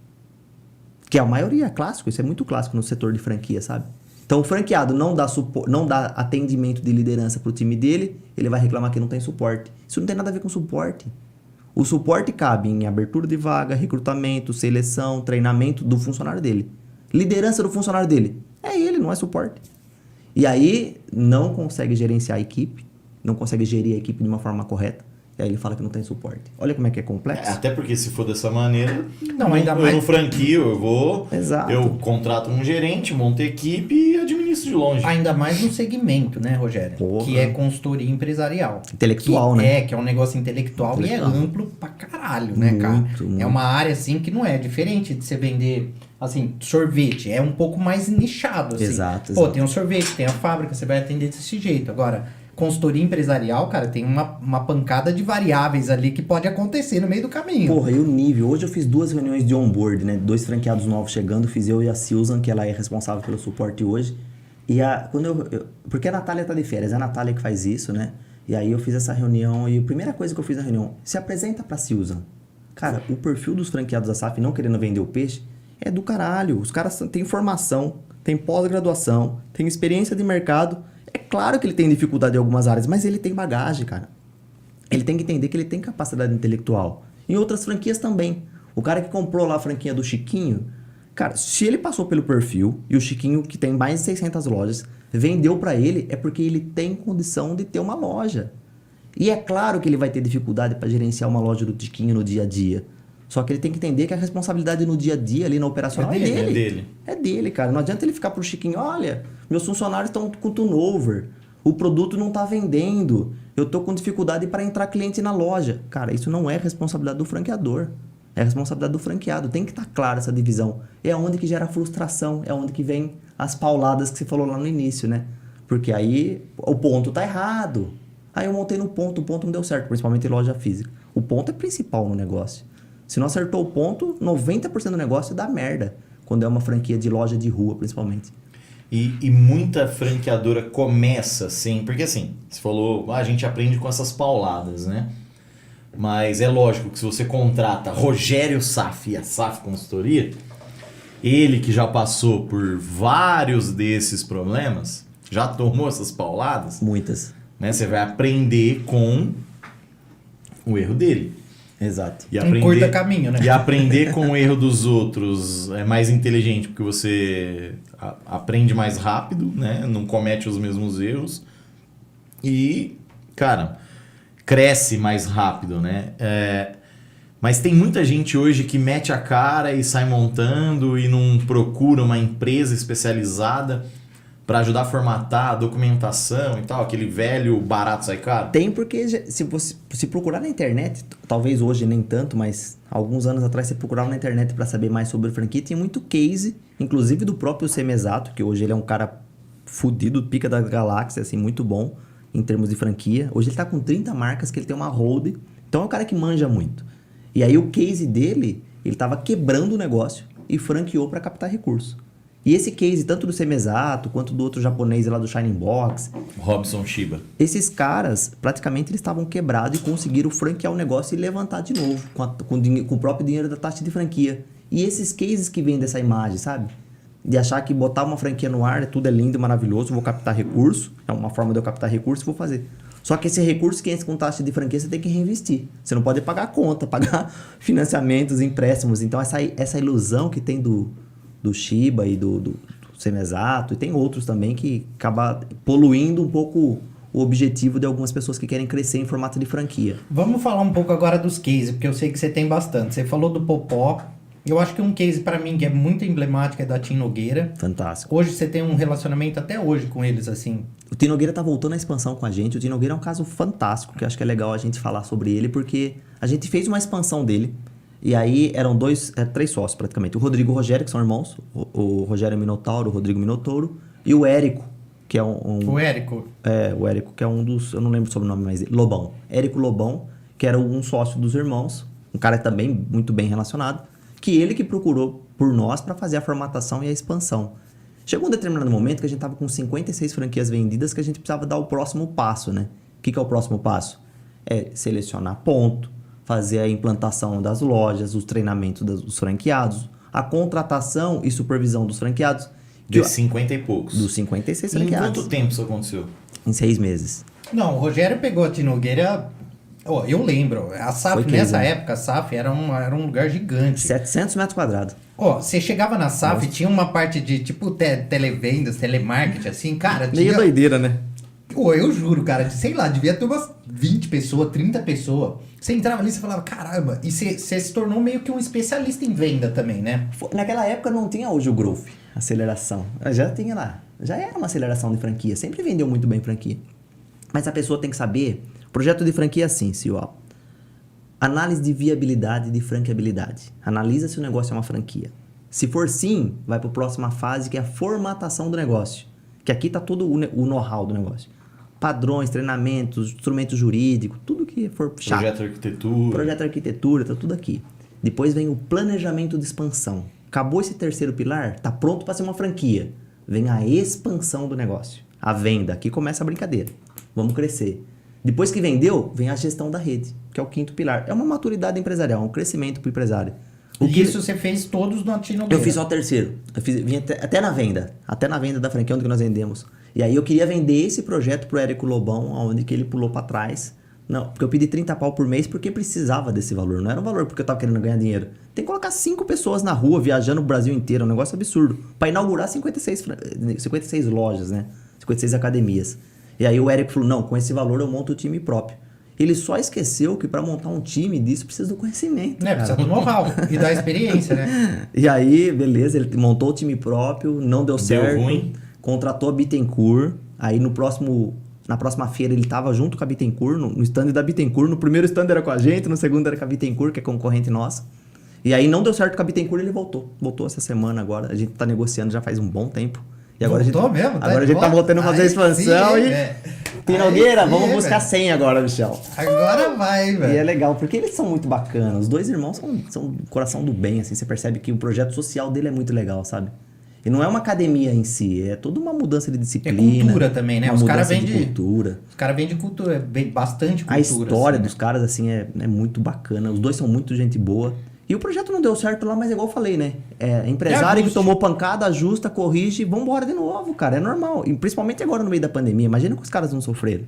Que a maioria é clássico, isso é muito clássico no setor de franquia, sabe? Então o franqueado não dá atendimento de liderança pro time dele, ele vai reclamar que não tem suporte. Isso não tem nada a ver com suporte. O suporte cabe em abertura de vaga, recrutamento, seleção, treinamento do funcionário dele. Liderança do funcionário dele. É ele, não é suporte. E aí não consegue gerenciar a equipe, não consegue gerir a equipe de uma forma correta. E aí ele fala que não tem suporte. Olha como é que é complexo. Até porque se for dessa maneira, ainda mais... eu não franquio, Exato. eu contrato um gerente, monto equipe e administro de longe. Ainda mais no segmento, né, Rogério? Porra. Que é consultoria empresarial. Intelectual, que né? Que é um negócio intelectual, e é amplo pra caralho, né, Muito, cara? muito. É uma área, assim, que não é diferente de você vender, assim, sorvete. É um pouco mais nichado, assim. Exato. Tem um sorvete, tem a fábrica, você vai atender desse jeito. Agora, consultoria empresarial, cara, tem uma pancada de variáveis ali que pode acontecer no meio do caminho. Porra, e o nível? Hoje eu fiz 2 reuniões de onboard, né? 2 franqueados novos chegando, fiz eu e a Susan, que ela é responsável pelo suporte hoje. E porque a Natália tá de férias, é a Natália que faz isso, né? E aí eu fiz essa reunião e a primeira coisa que eu fiz na reunião, se apresenta pra Susan. Cara, o perfil dos franqueados da SAF, não querendo vender o peixe, é do caralho. Os caras têm formação, têm pós-graduação, têm experiência de mercado. É claro que ele tem dificuldade em algumas áreas, mas ele tem bagagem, cara. Ele tem que entender que ele tem capacidade intelectual. Em outras franquias também. O cara que comprou lá a franquia do Chiquinho, cara, se ele passou pelo perfil e o Chiquinho, que tem mais de 600 lojas, vendeu pra ele, é porque ele tem condição de ter uma loja. E é claro que ele vai ter dificuldade para gerenciar uma loja do Chiquinho no dia a dia. Só que ele tem que entender que a responsabilidade no dia a dia, ali na operacional, é dele. É dele, cara. Não adianta ele ficar pro Chiquinho, olha, meus funcionários estão com turnover, o produto não tá vendendo, eu tô com dificuldade para entrar cliente na loja. Cara, isso não é responsabilidade do franqueador. É responsabilidade do franqueado. Tem que estar clara essa divisão. É onde que gera frustração, é onde que vem as pauladas que você falou lá no início, né? Porque aí o ponto tá errado. Aí eu montei no ponto, o ponto não deu certo, principalmente em loja física. O ponto é principal no negócio. Se não acertou o ponto, 90% do negócio dá merda. Quando é uma franquia de loja de rua, principalmente. E muita franqueadora começa assim, porque assim, você falou, a gente aprende com essas pauladas, né? Mas é lógico que se você contrata Rogério Saf e a Saf Consultoria, ele que já passou por vários desses problemas, já tomou essas pauladas, Muitas. né? Você vai aprender com o erro dele. Exato. E Um curta caminho, né? E aprender com o erro dos outros é mais inteligente, porque você aprende mais rápido, né? Não comete os mesmos erros. E, cara, cresce mais rápido, né? Mas tem muita gente hoje que mete a cara e sai montando e não procura uma empresa especializada para ajudar a formatar a documentação e tal, aquele velho barato sai caro. Tem porque se procurar na internet, talvez hoje nem tanto, mas alguns anos atrás você procurava na internet para saber mais sobre franquia, tem muito case, inclusive do próprio Semesato, que hoje ele é um cara fudido, pica da galáxia, assim, muito bom em termos de franquia. Hoje ele tá com 30 marcas que ele tem uma hold, então é um cara que manja muito. E aí o case dele, ele tava quebrando o negócio e franqueou para captar recursos. E esse case, tanto do Semesato quanto do outro japonês lá do Shining Box, Robson Shiba. esses caras, praticamente, eles estavam quebrados e conseguiram franquear o negócio e levantar de novo, com o próprio dinheiro da taxa de franquia. E esses cases que vêm dessa imagem, sabe? De achar que botar uma franquia no ar, tudo é lindo e maravilhoso, vou captar recurso, é uma forma de eu captar recurso, vou fazer. Só que esse recurso que entra com taxa de franquia, você tem que reinvestir. Você não pode pagar a conta, pagar financiamentos, empréstimos. Então, essa ilusão que tem do Shiba e do Semesato, e tem outros também que acaba poluindo um pouco o objetivo de algumas pessoas que querem crescer em formato de franquia. Vamos falar um pouco agora dos cases, porque eu sei que você tem bastante. Você falou do Popó. Eu acho que um case para mim que é muito emblemático é da Tim Nogueira. Fantástico. Hoje você tem um relacionamento até hoje com eles, assim. O Tim Nogueira tá voltando à expansão com a gente. O Tim Nogueira é um caso fantástico, que eu acho que é legal a gente falar sobre ele, porque a gente fez uma expansão dele. E aí eram três sócios praticamente. O Rodrigo e o Rogério, que são irmãos. O Rogério é Minotauro, o Rodrigo Minotouro. E o Érico, que é O Érico. o Érico, que é um dos... Eu não lembro sobre o nome mais dele. Lobão. Érico Lobão, que era um sócio dos irmãos. Um cara também muito bem relacionado. Que ele que procurou por nós para fazer a formatação e a expansão. Chegou um determinado momento que a gente estava com 56 franquias vendidas que a gente precisava dar o próximo passo, né? O que é o próximo passo? É selecionar ponto, fazer a implantação das lojas, os treinamentos dos franqueados, a contratação e supervisão dos franqueados. De 50 e poucos. Dos 56 Em franqueados. quanto tempo isso aconteceu? Em 6 meses. Não, o Rogério pegou a Tim Nogueira. Ó, eu lembro, a SAF, Foi nessa 15, né? época, a SAF era um lugar gigante. 700 metros quadrados. Ó, você chegava na SAF, tinha uma parte de tipo televendas, telemarketing, assim, cara. Meio doideira, né? Pô, eu juro, cara, sei lá, devia ter umas 20 pessoas, 30 pessoas. Você entrava ali e falava, caramba, e você se tornou meio que um especialista em venda também, né? Naquela época não tinha hoje o growth, aceleração. Já tinha lá. Já era uma aceleração de franquia. Sempre vendeu muito bem franquia. Mas a pessoa tem que saber. Projeto de franquia é assim, CEO. Análise de viabilidade e de franqueabilidade. Analisa se o negócio é uma franquia. Se for sim, vai para a próxima fase, que é a formatação do negócio. Que aqui está todo o know-how do negócio. Padrões, treinamentos, instrumentos jurídicos, tudo que for chato. Projeto arquitetura. Projeto arquitetura, tá tudo aqui. Depois vem o planejamento de expansão. Acabou esse terceiro pilar, tá pronto para ser uma franquia. Vem a expansão do negócio. A venda, aqui começa a brincadeira. Vamos crescer. Depois que vendeu, vem a gestão da rede, que é o quinto pilar. É uma maturidade empresarial, um crescimento para o empresário. Isso você fez todos no Tim Nogueira. Eu fiz só o terceiro. Vim até na venda. Até na venda da franquia, onde que nós vendemos. E aí eu queria vender esse projeto pro Érico Lobão, onde que ele pulou para trás. Não, porque eu pedi 30 pau por mês porque precisava desse valor. Não era um valor porque eu tava querendo ganhar dinheiro. Tem que colocar 5 pessoas na rua, viajando o Brasil inteiro. É um negócio absurdo. Para inaugurar 56 lojas, né? 56 academias. E aí o Érico falou, não, com esse valor eu monto o time próprio. Ele só esqueceu que para montar um time disso precisa do conhecimento. Precisa do know-how e da experiência, né? E aí, beleza, ele montou o time próprio, não deu certo. Ruim. Contratou a Bittencourt. Aí na próxima feira ele tava junto com a Bittencourt, no stand da Bittencourt. No primeiro stand era com a gente, no segundo era com a Bittencourt, que é concorrente nossa. E aí não deu certo com a Bittencourt, ele voltou. Voltou essa semana agora. A gente tá negociando já faz um bom tempo. E agora Voltou a gente, mesmo? agora a gente tá voltando a fazer a expansão e... Tim Nogueira, vamos buscar 100 agora, Michel. Agora vai, velho. E é legal, porque eles são muito bacanas. Os dois irmãos são coração do bem, assim. Você percebe que o projeto social dele é muito legal, sabe? E não é uma academia em si, é toda uma mudança de disciplina. É cultura também, né? Os caras vêm de cultura. Os caras vêm de cultura, bastante cultura. A história assim, dos caras, assim, é muito bacana. Os dois são muito gente boa. E o projeto não deu certo lá, mas igual eu falei, né? Empresário que ajuste. tomou pancada, ajusta, corrige e vambora de novo, cara. É normal. E principalmente agora no meio da pandemia. Imagina que os caras não sofreram.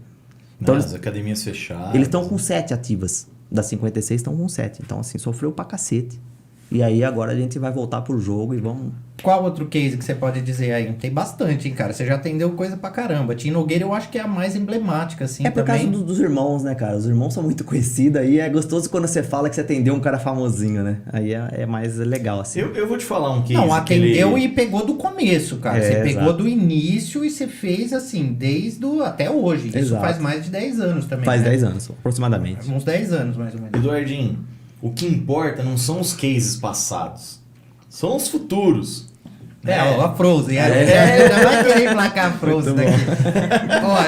Então, As academias fechadas. eles estão com 7 ativas. Das 56 estão com 7. Então, assim, sofreu pra cacete. E aí agora a gente vai voltar pro jogo e vamos... Qual outro case que você pode dizer aí? Tem bastante, hein, cara? Você já atendeu coisa pra caramba. Tim Nogueira eu acho que é a mais emblemática, assim, por também. causa dos irmãos, né, cara? Os irmãos são muito conhecidos aí. É gostoso quando você fala que você atendeu um cara famosinho, né? Aí é mais legal, assim. Eu vou te falar um case. Não, atendeu que e pegou do começo, cara. Você pegou exato. do início e você fez, assim, até hoje. Isso Exato. faz mais de 10 anos também, Faz né? 10 anos, aproximadamente. Uns 10 anos, mais ou menos. Eduardinho, o que importa não são os cases passados, são os futuros. A Frozen. Já vai querer emplacar a Frozen daqui. Ó,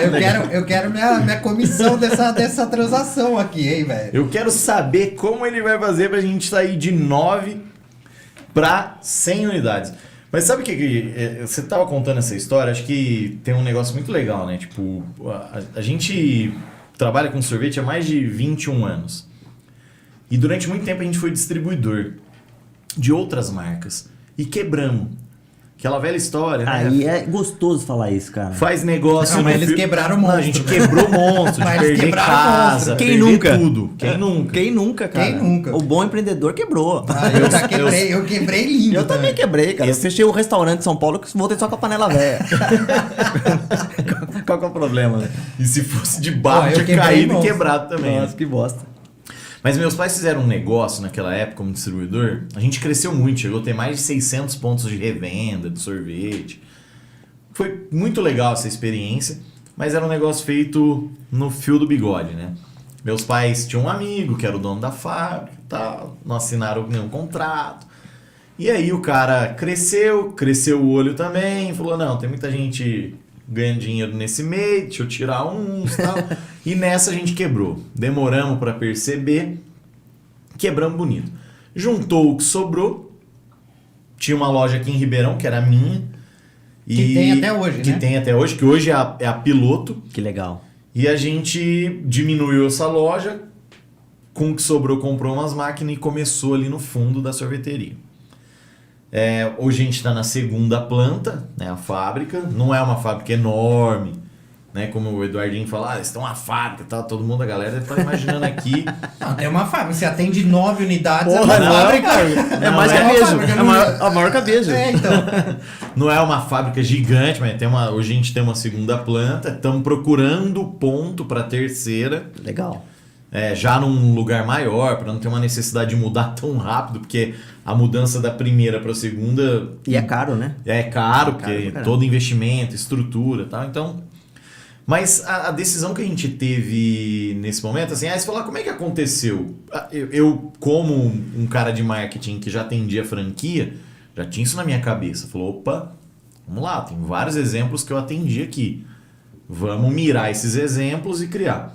eu quero minha comissão dessa transação aqui, hein, velho. Eu quero saber como ele vai fazer pra gente sair de 9 para 100 unidades. Mas sabe o que você tava contando essa história? Acho que tem um negócio muito legal, né? Tipo, a gente trabalha com sorvete há mais de 21 anos. E durante muito tempo a gente foi distribuidor de outras marcas. E quebramos. Aquela velha história, né? Aí é gostoso falar isso, cara. Faz negócio. Não, mas no eles quebraram o monstro. Não, a gente quebrou o monstro, de Mas eles perder quebraram o casa, monstro. Quem perder nunca? tudo. Quem nunca, cara? Quem nunca? O bom empreendedor quebrou. Eu já quebrei, eu quebrei lindo. Eu também quebrei, cara. Eu fechei o restaurante de São Paulo que voltei só com a panela velha. Qual que é o problema, né? E se fosse de barro, eu tinha quebrei caído e monstro. quebrado também. Nossa, que bosta. Mas meus pais fizeram um negócio naquela época como distribuidor. A gente cresceu muito, chegou a ter mais de 600 pontos de revenda de sorvete. Foi muito legal essa experiência, mas era um negócio feito no fio do bigode, né? Meus pais tinham um amigo que era o dono da fábrica e tal, não assinaram nenhum contrato. E aí o cara cresceu o olho também, falou, não, tem muita gente ganhando dinheiro nesse meio, deixa eu tirar uns e tal. E nessa a gente quebrou. Demoramos para perceber, quebramos bonito. Juntou o que sobrou, tinha uma loja aqui em Ribeirão, que era minha. Que tem até hoje, que né? tem até hoje, que hoje é a piloto. Que legal. E a gente diminuiu essa loja, com o que sobrou comprou umas máquinas e começou ali no fundo da sorveteria. Hoje a gente está na segunda planta, né, a fábrica. Não é uma fábrica enorme, né, como o Eduardinho fala, eles estão uma fábrica, tá, todo mundo, a galera deve estar imaginando aqui. Não, tem uma fábrica. Você atende 9 unidades, Porra, é uma não, fábrica. É mais é uma cabejo. fábrica, É não- a maior cabejo. então. Não é uma fábrica gigante, mas hoje a gente tem uma segunda planta. Estamos procurando ponto para a terceira. Legal. Já num lugar maior, para não ter uma necessidade de mudar tão rápido, porque a mudança da primeira para a segunda E é caro, né? é caro, pra porque caramba. todo investimento, estrutura e tal. Então, mas a decisão que a gente teve nesse momento, assim, você falar como é que aconteceu? Eu, como um cara de marketing que já atendia franquia, já tinha isso na minha cabeça. Falou, opa, vamos lá, tem vários exemplos que eu atendi aqui. Vamos mirar esses exemplos e criar.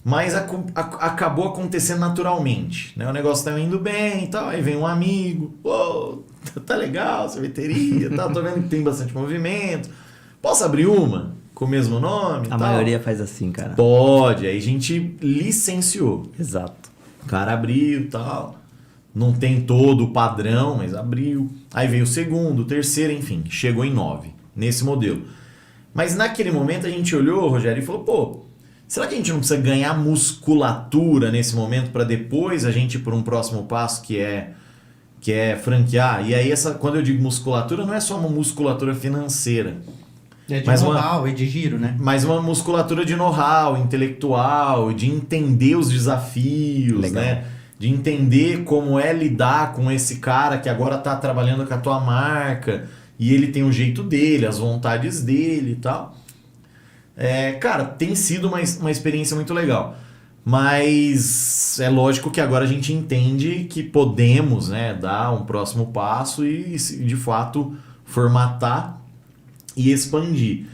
Mas acabou acontecendo naturalmente, né? O negócio tá indo bem e tal, aí vem um amigo, pô, tá legal, sorveteria, tá, tô vendo que tem bastante movimento. Posso abrir uma com o mesmo nome? A maioria faz assim, cara. Pode, aí a gente licenciou. Exato. O cara abriu e tal. Não tem todo o padrão, mas abriu. Aí veio o segundo, o terceiro, enfim, chegou em 9 nesse modelo. Mas naquele momento a gente olhou, Rogério, e falou, pô, será que a gente não precisa ganhar musculatura nesse momento para depois a gente ir para um próximo passo que é franquear? E aí, quando eu digo musculatura, não é só uma musculatura financeira. É de Mas know-how e de giro, né? Mas uma musculatura de know-how, intelectual, de entender os desafios, Legal. né? De entender como é lidar com esse cara que agora está trabalhando com a tua marca e ele tem o jeito dele, as vontades dele e tal. Cara, tem sido uma experiência muito legal. Mas é lógico que agora a gente entende que podemos, né, dar um próximo passo e de fato formatar e expandir.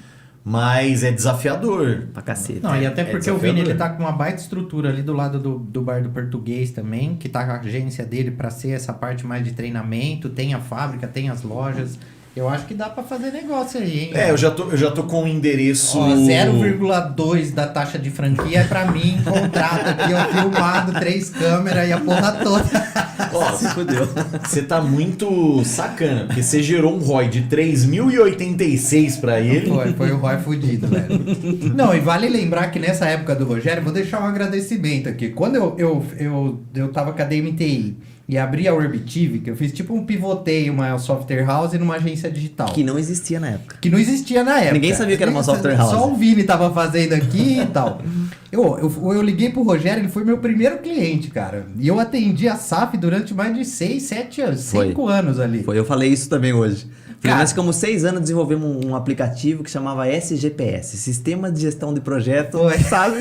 Mas é desafiador. Pra cacete. Não, e até porque o Vini, desafiador. ele tá com uma baita estrutura ali do lado do bar do português também, que tá com a agência dele para ser essa parte mais de treinamento, tem a fábrica, tem as lojas. Eu acho que dá pra fazer negócio aí, hein? Eu já tô com o endereço... Ó, 0,2 da taxa de franquia é pra mim, contrato aqui, ó, filmado, 3 câmeras e a porra toda. Ó, Se fudeu. você tá muito sacana, porque você gerou um ROI de 3.086 pra ele. Foi o ROI fudido, velho. Não, e vale lembrar que nessa época do Rogério, vou deixar um agradecimento aqui. Quando eu tava com a DMTI e abri a Orbitv, que eu fiz tipo um pivoteio, uma software house numa agência digital. Que não existia na época. Que não existia na época. Ninguém sabia que era uma software house. Só o Vini tava fazendo aqui e tal. Eu liguei pro Rogério, ele foi meu primeiro cliente, cara. E eu atendi a SAF durante mais de 6, 7 anos, 5 anos ali. Eu falei isso também hoje. Cara, Nós ficamos 6 anos desenvolvemos um aplicativo que chamava SGPS, Sistema de Gestão de Projeto, sabe?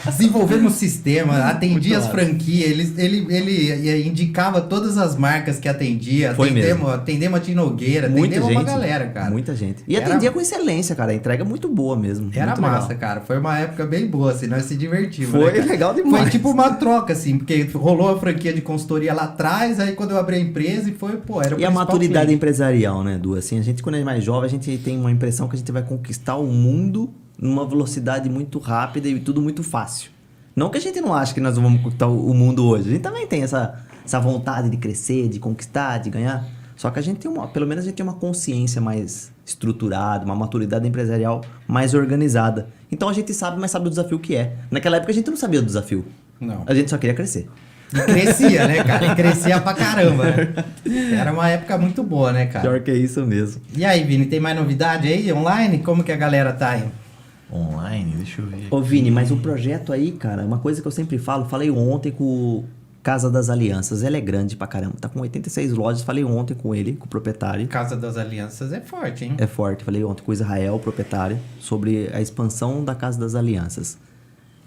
Desenvolvemos sistema, atendia as massa. franquias, ele indicava todas as marcas que atendia. Foi mesmo. Atendemos a Tim Nogueira, atendemos uma galera, cara. Muita gente. E Era- atendia com excelência, cara. A entrega muito boa mesmo. Era muito massa, legal. cara. Foi uma época bem boa, assim, nós se divertimos. Foi né, cara? legal demais. Foi tipo uma troca, assim, porque rolou a franquia de consultoria lá atrás, aí quando eu abri a empresa e foi, pô, era o E a principal maturidade cliente. empresarial, né, Du? Assim, a gente, quando é mais jovem, a gente tem uma impressão que a gente vai conquistar o mundo numa velocidade muito rápida e tudo muito fácil. Não que a gente não ache que nós vamos conquistar o mundo hoje. A gente também tem essa vontade de crescer, de conquistar, de ganhar. Só que a gente tem pelo menos a gente tem uma consciência mais estruturada, uma maturidade empresarial mais organizada. Então a gente sabe, mas sabe o desafio que é. Naquela época a gente não sabia o desafio. Não. A gente só queria crescer. E crescia, né, cara? E crescia pra caramba, né? Era uma época muito boa, né, cara? Pior que é isso mesmo. E aí, Vini, tem mais novidade aí online? Como que a galera tá aí? Online, deixa eu ver. Ô Vini, mas o projeto aí, cara, uma coisa que eu sempre falo, falei ontem com o Casa das Alianças, ela é grande pra caramba, tá com 86 lojas, falei ontem com ele, com o proprietário. Casa das Alianças é forte, hein? É forte, falei ontem com o Israel, o proprietário, sobre a expansão da Casa das Alianças.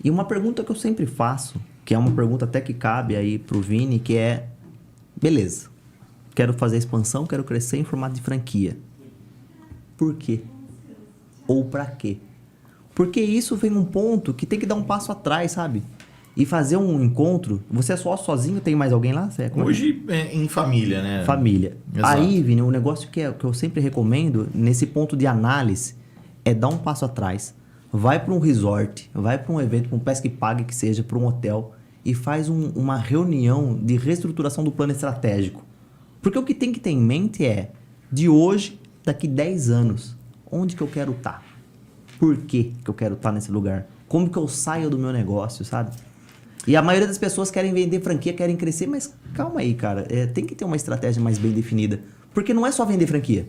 E uma pergunta que eu sempre faço, que é uma pergunta até que cabe aí pro Vini, que é, beleza, quero fazer a expansão, quero crescer em formato de franquia. Por quê? Ou pra quê? Porque isso vem num ponto que tem que dar um passo atrás, sabe? E fazer um encontro. Você é só sozinho? Tem mais alguém lá? Como é? Hoje é em família, né? Família. Exato. Aí, Vini, um negócio que eu sempre recomendo, nesse ponto de análise, é dar um passo atrás. Vai para um resort, vai para um evento, para um pesca e pague que seja, para um hotel, e faz uma reunião de reestruturação do plano estratégico. Porque o que tem que ter em mente é, de hoje, daqui 10 anos, onde que eu quero estar? Por que eu quero estar nesse lugar? Como que eu saio do meu negócio, sabe? E a maioria das pessoas querem vender franquia, querem crescer, mas calma aí, cara. Tem que ter uma estratégia mais bem definida. Porque não é só vender franquia.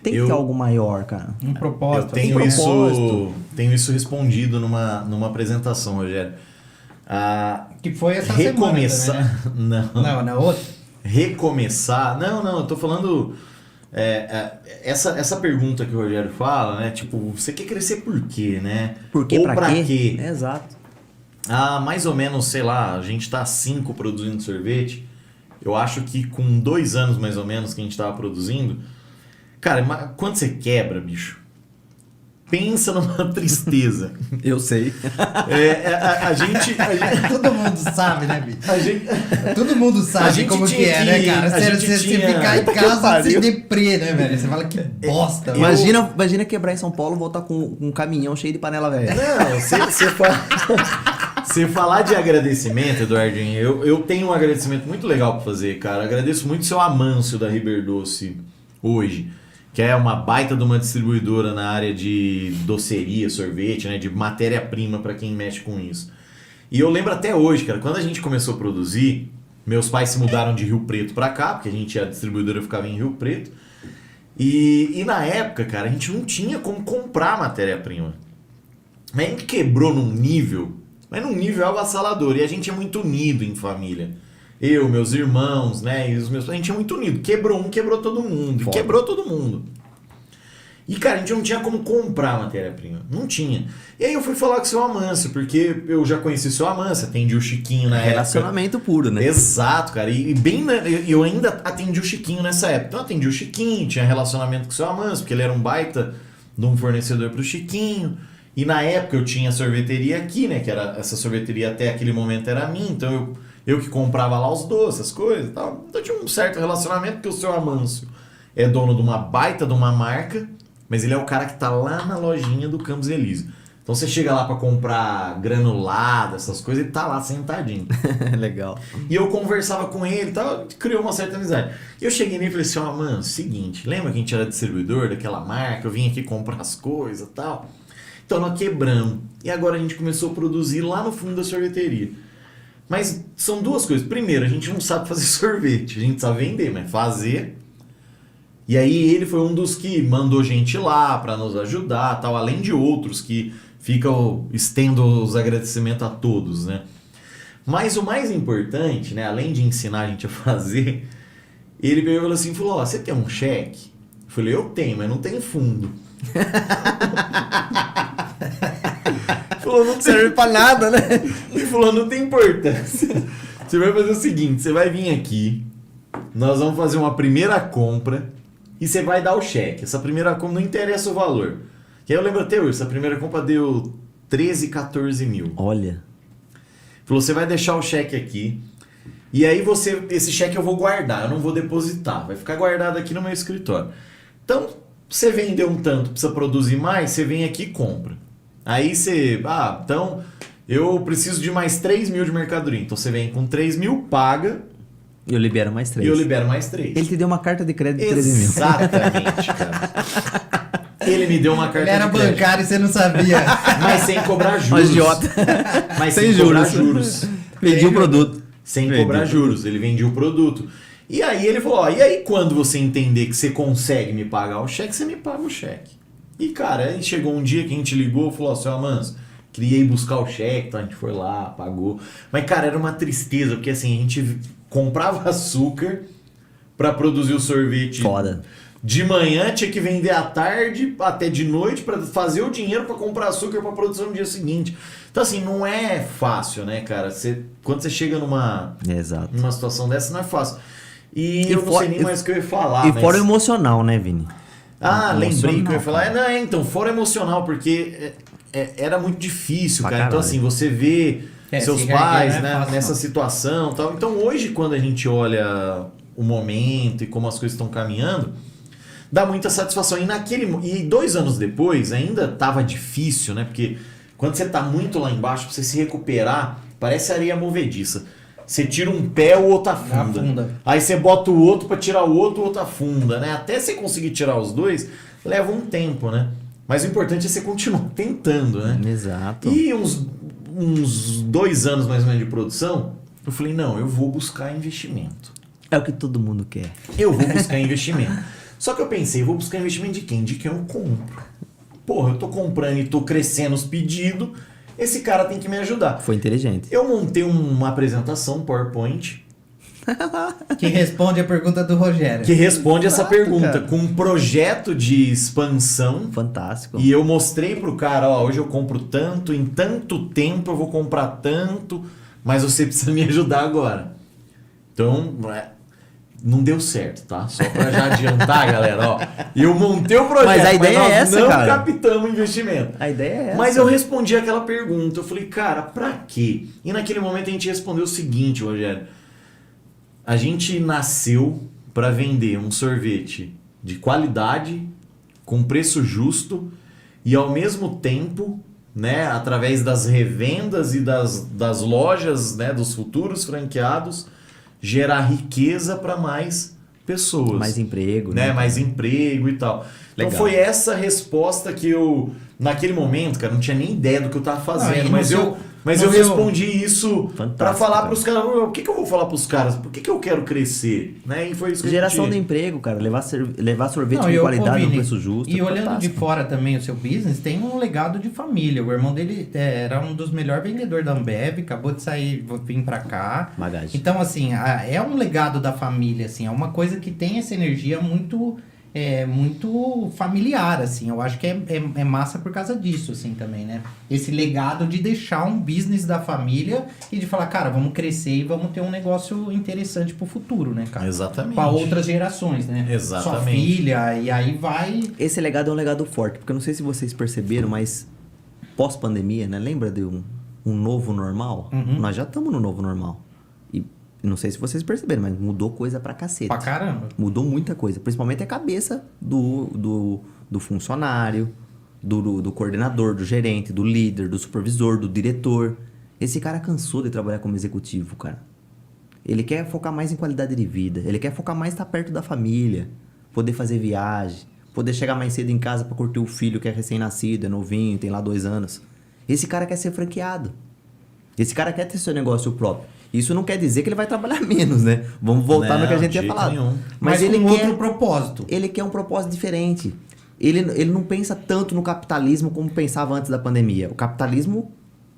Tem que ter algo maior, cara. Um propósito. Eu tenho assim, isso, propósito. tenho isso respondido numa apresentação, Rogério. Que foi essa recomeçar. semana também, né? Não. Não, na outra? Recomeçar. Não, eu tô falando. Essa pergunta que o Rogério fala, né? Tipo, você quer crescer por quê, né? Por quê? Ou Pra quê? Exato. Mais ou menos, sei lá, a gente tá 5 produzindo sorvete. Eu acho que com 2 anos mais ou menos que a gente tava produzindo. Cara, quando você quebra, bicho, pensa numa tristeza. Eu sei. A gente Todo mundo sabe, né, bicho? a gente, Todo mundo A sabe gente como que tinha é, né, que- cara? a Você gente tinha- ficar em Puta que casa, você pariu. deprê, né, velho? Você fala que bosta, mano. Imagina quebrar em São Paulo e voltar com um caminhão cheio de panela velha. Não, você falar de agradecimento, Eduardinho, eu tenho um agradecimento muito legal pra fazer, cara. Agradeço muito o seu Amâncio da Riberdoce hoje, que é uma baita de uma distribuidora na área de doceria, sorvete, né, de matéria-prima pra quem mexe com isso. E eu lembro até hoje, cara, quando a gente começou a produzir, meus pais se mudaram de Rio Preto pra cá, porque a distribuidora ficava em Rio Preto. E na época, cara, a gente não tinha como comprar matéria-prima. Mas a gente quebrou num nível avassalador. E a gente é muito unido em família. Eu, meus irmãos, né? E os meus. A gente é muito unido. Quebrou um, quebrou todo mundo. Foda. Quebrou todo mundo. E, cara, a gente não tinha como comprar matéria-prima. Não tinha. E aí eu fui falar com o seu Amâncio, porque eu já conheci o seu Amâncio, atendi o Chiquinho na época. Relacionamento puro, né? Exato, cara. E eu ainda atendi o Chiquinho nessa época. Então eu atendi o Chiquinho, tinha relacionamento com o seu Amâncio, porque ele era um baita de um fornecedor pro Chiquinho. E na época eu tinha sorveteria aqui, né? Que era essa sorveteria até aquele momento era minha. Então eu que comprava lá os doces, as coisas e tal. Então tinha um certo relacionamento, porque o seu Amâncio é dono de uma baita de uma marca, mas ele é o cara que tá lá na lojinha do Campos Elísio. Então você chega lá pra comprar granulado, essas coisas, ele tá lá sentadinho. Legal. E eu conversava com ele e tal, criou uma certa amizade. E eu cheguei nele e falei assim, ó, mano, seguinte, lembra que a gente era distribuidor daquela marca, eu vim aqui comprar as coisas e tal? Então nós quebramos. E agora a gente começou a produzir lá no fundo da sorveteria. Mas são duas coisas. Primeiro, a gente não sabe fazer sorvete, a gente sabe vender, mas fazer... E aí ele foi um dos que mandou gente lá para nos ajudar, tal, além de outros que estendo os agradecimentos a todos, né? Mas o mais importante, né, além de ensinar a gente a fazer, ele pegou assim e falou, ó, você tem um cheque? Eu falei, eu tenho, mas não tem fundo. Falou, não Serve pra nada, né? Ele falou, não tem importância. Você vai fazer o seguinte, você vai vir aqui, nós vamos fazer uma primeira compra e você vai dar o cheque. Essa primeira compra não interessa o valor. E aí eu lembro até hoje, essa primeira compra deu 13, 14 mil. Olha. Falou, você vai deixar o cheque aqui e aí esse cheque eu vou guardar, eu não vou depositar, vai ficar guardado aqui no meu escritório. Então, você vendeu um tanto, precisa produzir mais, você vem aqui e compra. Aí você, então eu preciso de mais 3 mil de mercadoria. Então você vem com 3 mil, paga. E eu libero mais 3. E eu libero mais 3. Ele te deu uma carta de crédito de 13 mil. Exatamente, cara. Ele me deu uma carta Ele era de crédito. bancário e você não sabia. Mas sem cobrar juros. Idiota. Mas Sem cobrar juros. juros. Vendi o produto. Sem Vendi. cobrar juros. Ele vendia o produto. E aí ele falou, e aí quando você entender que você consegue me pagar o cheque, você me paga o cheque. E cara, aí chegou um dia que a gente ligou e falou assim, Mans, queria ir buscar o cheque, então a gente foi lá, pagou. Mas cara, era uma tristeza, porque assim, a gente comprava açúcar pra produzir o sorvete. Foda. De manhã, tinha que vender à tarde até de noite pra fazer o dinheiro pra comprar açúcar pra produção no dia seguinte. Então assim, não é fácil, né, cara? Quando você chega numa situação dessa, não é fácil. E eu não sei nem mais o que eu ia falar. E fora o emocional, né, Vini? Lembrei que eu ia falar. Então, fora emocional, porque era muito difícil, cara. Então, assim, você vê seus pais, né, nessa situação e tal. Então, hoje, quando a gente olha o momento e como as coisas estão caminhando, dá muita satisfação. E 2 anos depois, ainda tava difícil, né? Porque quando você tá muito lá embaixo, pra você se recuperar, parece areia movediça. Você tira um pé, o outro afunda. Aí você bota o outro pra tirar o outro afunda, né? Até você conseguir tirar os dois, leva um tempo, né? Mas o importante é você continuar tentando, né? Exato. E uns 2 anos mais ou menos de produção, eu falei, não, eu vou buscar investimento. É o que todo mundo quer. Eu vou buscar investimento. Só que eu pensei, vou buscar investimento de quem? De quem eu compro. Porra, eu tô comprando e tô crescendo os pedidos, esse cara tem que me ajudar. Foi inteligente. Eu montei uma apresentação, PowerPoint. Que responde a pergunta do Rogério. Que responde essa pergunta, cara. com um projeto de expansão. Fantástico. E eu mostrei pro cara, hoje eu compro tanto, em tanto tempo eu vou comprar tanto, mas você precisa me ajudar agora. Então, não deu certo, tá? Só pra já adiantar, galera, eu montei o projeto, Mas a ideia nós é essa, não cara. captamos o investimento. A ideia é essa. Mas eu respondi aquela pergunta, eu falei, cara, pra quê? E naquele momento a gente respondeu o seguinte, Rogério, a gente nasceu para vender um sorvete de qualidade, com preço justo e ao mesmo tempo, né, através das revendas e das lojas, né, dos futuros franqueados, gerar riqueza para mais pessoas. Mais emprego, né? Mais emprego e tal. Então Legal. foi essa resposta que eu, naquele momento, cara, não tinha nem ideia do que eu tava fazendo, mas eu respondi isso para falar cara. pros caras, o que eu vou falar pros caras? Por que eu quero crescer? Né? E foi isso que Geração a de gente... emprego, cara. Levar sorvete de qualidade no preço justo. E é olhando fantástico. de fora também o seu business, tem um legado de família. O irmão dele era um dos melhores vendedores da Ambev, acabou de sair, vir pra cá. Bagagem. Então, assim, é um legado da família, assim, é uma coisa que tem essa energia muito familiar, assim. Eu acho que é massa por causa disso, assim, também, né? Esse legado de deixar um business da família e de falar, cara, vamos crescer e vamos ter um negócio interessante pro futuro, né, cara? Exatamente. Para outras gerações, né? Exatamente. Sua filha, e aí vai... Esse legado é um legado forte, porque eu não sei se vocês perceberam, mas pós-pandemia, né? Lembra de um novo normal? Uhum. Nós já estamos no novo normal. E não sei se vocês perceberam, mas mudou coisa pra cacete. Pra caramba. Mudou muita coisa. Principalmente a cabeça do funcionário, do coordenador, do gerente, do líder, do supervisor, do diretor. Esse cara cansou de trabalhar como executivo, cara. Ele quer focar mais em qualidade de vida. Ele quer focar mais em estar perto da família. Poder fazer viagem. Poder chegar mais cedo em casa pra curtir o filho que é recém-nascido, é novinho, tem lá 2 anos. Esse cara quer ser franqueado. Esse cara quer ter seu negócio próprio. Isso não quer dizer que ele vai trabalhar menos, né? Vamos voltar no que a gente tinha falado. Nenhum. Mas ele com quer outro propósito. Ele quer um propósito diferente. Ele não pensa tanto no capitalismo como pensava antes da pandemia. O capitalismo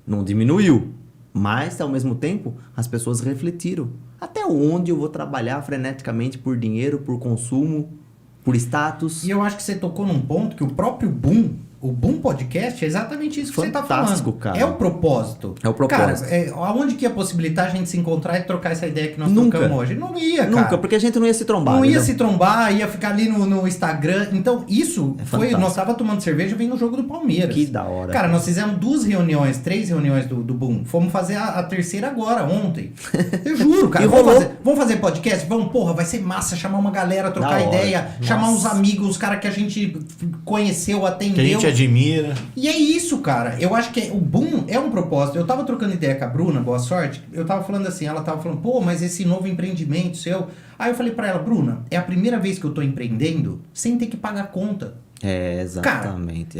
não diminuiu, mas ao mesmo tempo as pessoas refletiram. Até onde eu vou trabalhar freneticamente por dinheiro, por consumo, por status? E eu acho que você tocou num ponto que o próprio Boom, o Boom Podcast, é exatamente isso que você tá Fantástico, falando. cara. É o propósito. É o propósito. Cara, aonde que ia possibilitar a gente se encontrar e trocar essa ideia que nós Nunca. trocamos hoje? Não ia, cara. Nunca, porque a gente não ia se trombar. Não ia entendeu? se trombar, ia ficar ali no Instagram. Então, isso É foi. fantástico. Nós tava tomando cerveja vendo o jogo do Palmeiras. Que da hora. Cara, nós fizemos 3 reuniões do Boom. Fomos fazer a terceira agora, ontem. Eu juro, cara. E rolou. Vamos fazer podcast? Vamos, porra, vai ser massa chamar uma galera, trocar Da hora. ideia, chamar uns Nossa. amigos, os caras que a gente conheceu, atendeu. Que a gente admira. E é isso, cara. Eu acho que o Boom é um propósito. Eu tava trocando ideia com a Bruna, boa sorte. Eu tava falando assim, ela tava falando, pô, mas esse novo empreendimento seu... Aí eu falei pra ela, Bruna, é a primeira vez que eu tô empreendendo sem ter que pagar conta. É, exatamente.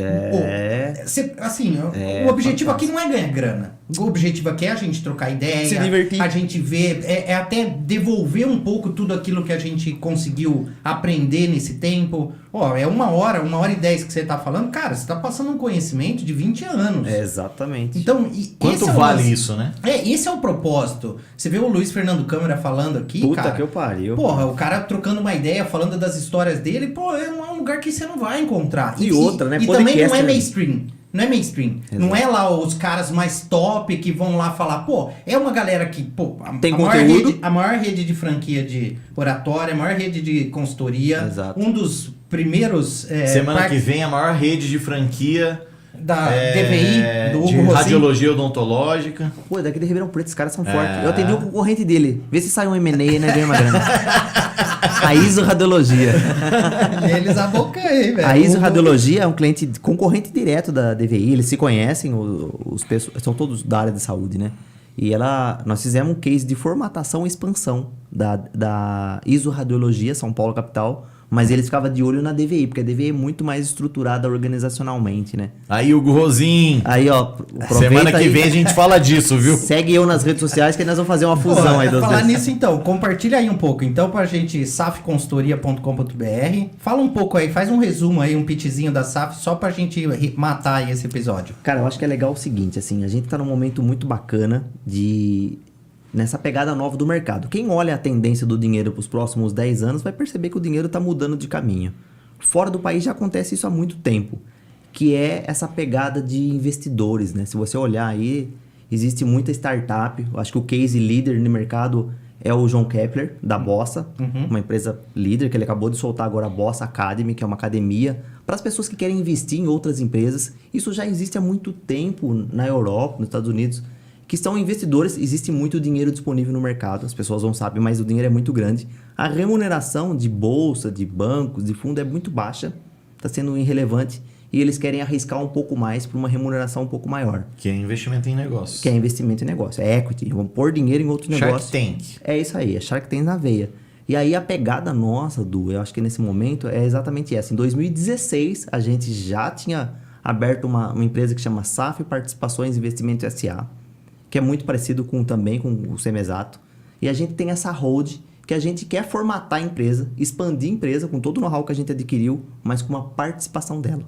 Assim, É o objetivo fantástico. aqui não é ganhar grana. O objetivo aqui é a gente trocar ideia, Se divertir. a gente ver, é até devolver um pouco tudo aquilo que a gente conseguiu aprender nesse tempo. Ó, é 1h e 10 que você tá falando, cara, você tá passando um conhecimento de 20 anos. É, exatamente. Então, Quanto esse é o vale lance. isso, né? Esse é o propósito. Você vê o Luiz Fernando Câmara falando aqui, Puta cara. que eu pariu. Porra, o cara trocando uma ideia, falando das histórias dele, pô, é um lugar que você não vai encontrar. E outra, né? E também não é Podcaster. mainstream. Não é mainstream. Exato. Não é lá os caras mais top que vão lá falar, pô, é uma galera que, pô, Tem maior conteúdo. a maior rede de franquia de oratória, a maior rede de consultoria, Exato. um dos primeiros Semana que vem, a maior rede de franquia da DVI, do de Hugo Rossin. radiologia odontológica. Pô, daqui de Ribeirão Preto, esses caras são fortes. Eu atendi o concorrente dele. Vê se sai um M&A, né? Ganha uma grana. A ISO Radiologia. E eles abocanham, velho. A ISO O- Radiologia é um cliente concorrente direto da DVI. Eles se conhecem, são todos da área de saúde, né? E nós fizemos um case de formatação e expansão da ISO Radiologia, São Paulo capital, mas eles ficavam de olho na DVI, porque a DVI é muito mais estruturada organizacionalmente, né? Aí, Hugo Rosin. Aí, ó, aproveita Semana que aí, vem a gente fala disso, viu? segue eu nas redes sociais que nós vamos fazer uma Pô, fusão aí dos falar dois. nisso então, compartilha aí um pouco. Então, pra gente, safconsultoria.com.br. Fala um pouco aí, faz um resumo aí, um pitchzinho da SAF, só pra gente matar aí esse episódio. Cara, eu acho que é legal o seguinte, assim, a gente tá num momento muito bacana nessa pegada nova do mercado. Quem olha a tendência do dinheiro para os próximos 10 anos vai perceber que o dinheiro tá mudando de caminho. Fora do país já acontece isso há muito tempo, que é essa pegada de investidores, né? Se você olhar aí, existe muita startup. Eu acho que o case líder no mercado é o João Kepler, da Bossa, uma empresa líder que ele acabou de soltar agora, a Bossa Academy, que é uma academia para as pessoas que querem investir em outras empresas. Isso já existe há muito tempo na Europa, nos Estados Unidos, que são investidores, existe muito dinheiro disponível no mercado, as pessoas não sabem, mas o dinheiro é muito grande. A remuneração de bolsa, de bancos, de fundo é muito baixa, está sendo irrelevante, e eles querem arriscar um pouco mais para uma remuneração um pouco maior, Que é investimento em negócio. que é investimento em negócio, é equity, vão pôr dinheiro em outro Shark negócio. Tank. É isso aí, é Shark Tank na veia. E aí a pegada nossa, Du, eu acho que nesse momento é exatamente essa. Em 2016, a gente já tinha aberto uma empresa que chama SAF Participações Investimento SA, que é muito parecido também com o Semesato. E a gente tem essa hold que a gente quer formatar a empresa, expandir a empresa com todo o know-how que a gente adquiriu, mas com uma participação dela.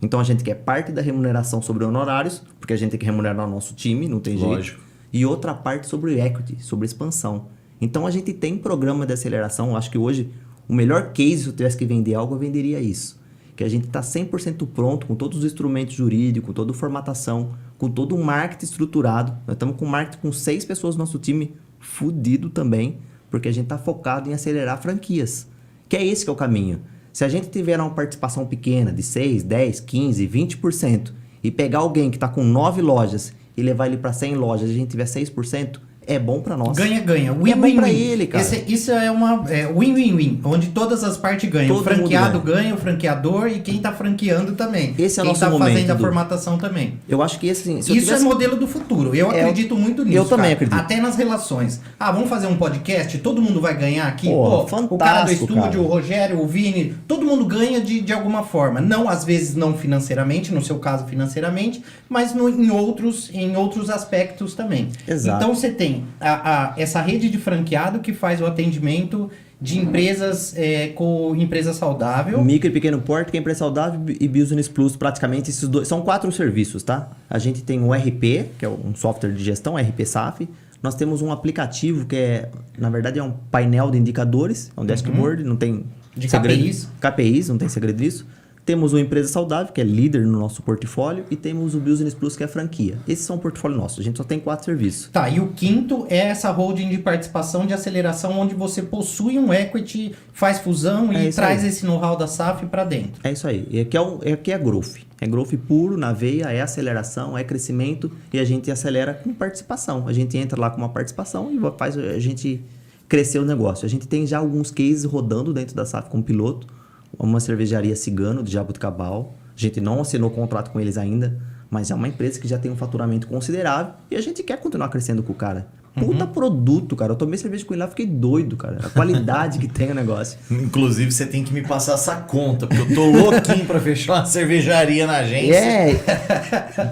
Então a gente quer parte da remuneração sobre honorários, porque a gente tem que remunerar o nosso time, não tem jeito. Lógico. E outra parte sobre equity, sobre expansão. Então a gente tem programa de aceleração. Acho que hoje o melhor case, se eu tivesse que vender algo, eu venderia isso. Que a gente está 100% pronto, com todos os instrumentos jurídicos, com toda a formatação, com todo o marketing estruturado. Nós estamos com marketing com 6 pessoas no nosso time, fudido também, porque a gente está focado em acelerar franquias. Que é esse que é o caminho. Se a gente tiver uma participação pequena de 6, 10, 15, 20% e pegar alguém que está com 9 lojas e levar ele para 100 lojas e a gente tiver 6%, é bom pra nós. Ganha-ganha. É bom pra ele, cara. Isso é uma win-win-win, onde todas as partes ganham. Todo O franqueado mundo ganha. ganha, o franqueador e quem tá franqueando também. Esse é o quem nosso tá momento, fazendo a Edu. formatação também. Eu acho que esse, assim, se eu Isso tivesse... é modelo do futuro. Eu acredito muito nisso. eu também cara. acredito. Até nas relações. Vamos fazer um podcast? Todo mundo vai ganhar aqui? Pô, O cara do fantástico, estúdio, cara. o Rogério, o Vini, todo mundo ganha de alguma forma. Não, às vezes não financeiramente, no seu caso financeiramente, mas em outros aspectos também. Exato. Então você tem essa rede de franqueado que faz o atendimento de empresas com empresa saudável. Micro e pequeno porte, que é empresa saudável, e Business Plus, praticamente esses dois. São 4 serviços, tá? A gente tem o RP, que é um software de gestão, RP SAF. Nós temos um aplicativo que na verdade, é um painel de indicadores, é um dashboard, não tem De segredo. KPIs. KPIs, não tem segredo disso. Temos o Empresa Saudável, que é líder no nosso portfólio, e temos o Business Plus, que é a franquia. Esses são o portfólio nosso. A gente só tem 4 serviços. Tá, e o quinto é essa holding de participação de aceleração, onde você possui um equity, faz fusão e isso traz aí. esse know-how da SAF para dentro. É isso aí. E aqui é growth. É growth puro, na veia, é aceleração, é crescimento, e a gente acelera com participação. A gente entra lá com uma participação e faz a gente crescer o negócio. A gente tem já alguns cases rodando dentro da SAF como piloto. Uma cervejaria Cigano, de Jaboticabal. A gente não assinou contrato com eles ainda, mas é uma empresa que já tem um faturamento considerável e a gente quer continuar crescendo com o cara. Puta produto, cara. Eu tomei cerveja com ele lá, fiquei doido, cara. A qualidade que tem o negócio. Inclusive, você tem que me passar essa conta, porque eu tô louquinho pra fechar uma cervejaria na agência.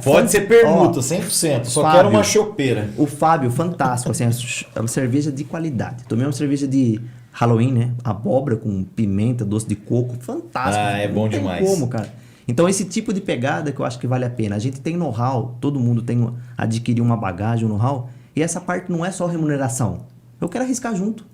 Pode ser permuta, 100%. Só Fábio. quero uma chopeira. O Fábio, fantástico. Assim, é uma cerveja de qualidade. Tomei uma cerveja de Halloween, né? Abóbora com pimenta, doce de coco. Fantástico. É bom Não tem demais. como, cara. Então, esse tipo de pegada que eu acho que vale a pena. A gente tem know-how, todo mundo tem adquirir uma bagagem, um know-how. E essa parte não é só remuneração. Eu quero arriscar junto.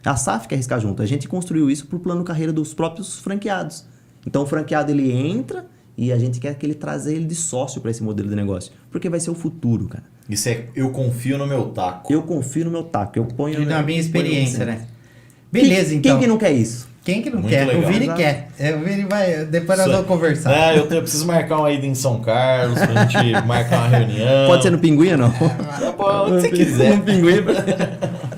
A SAF quer arriscar junto. A gente construiu isso por plano carreira dos próprios franqueados. Então, o franqueado, ele entra e a gente quer que ele trazer ele de sócio para esse modelo de negócio. Porque vai ser o futuro, cara. Isso é, eu confio no meu taco. Eu confio no meu taco. Eu ponho... E na minha eu ponho experiência, no né? Beleza, então. Quem que não quer isso? Quem que não Muito quer? legal. O Vini Exato. quer. O Vini vai... Depois nós vamos conversar. Eu preciso marcar uma ida em São Carlos pra gente marcar uma reunião. Pode ser no Pinguim ou não? Tá bom, onde você quiser. No Pinguim.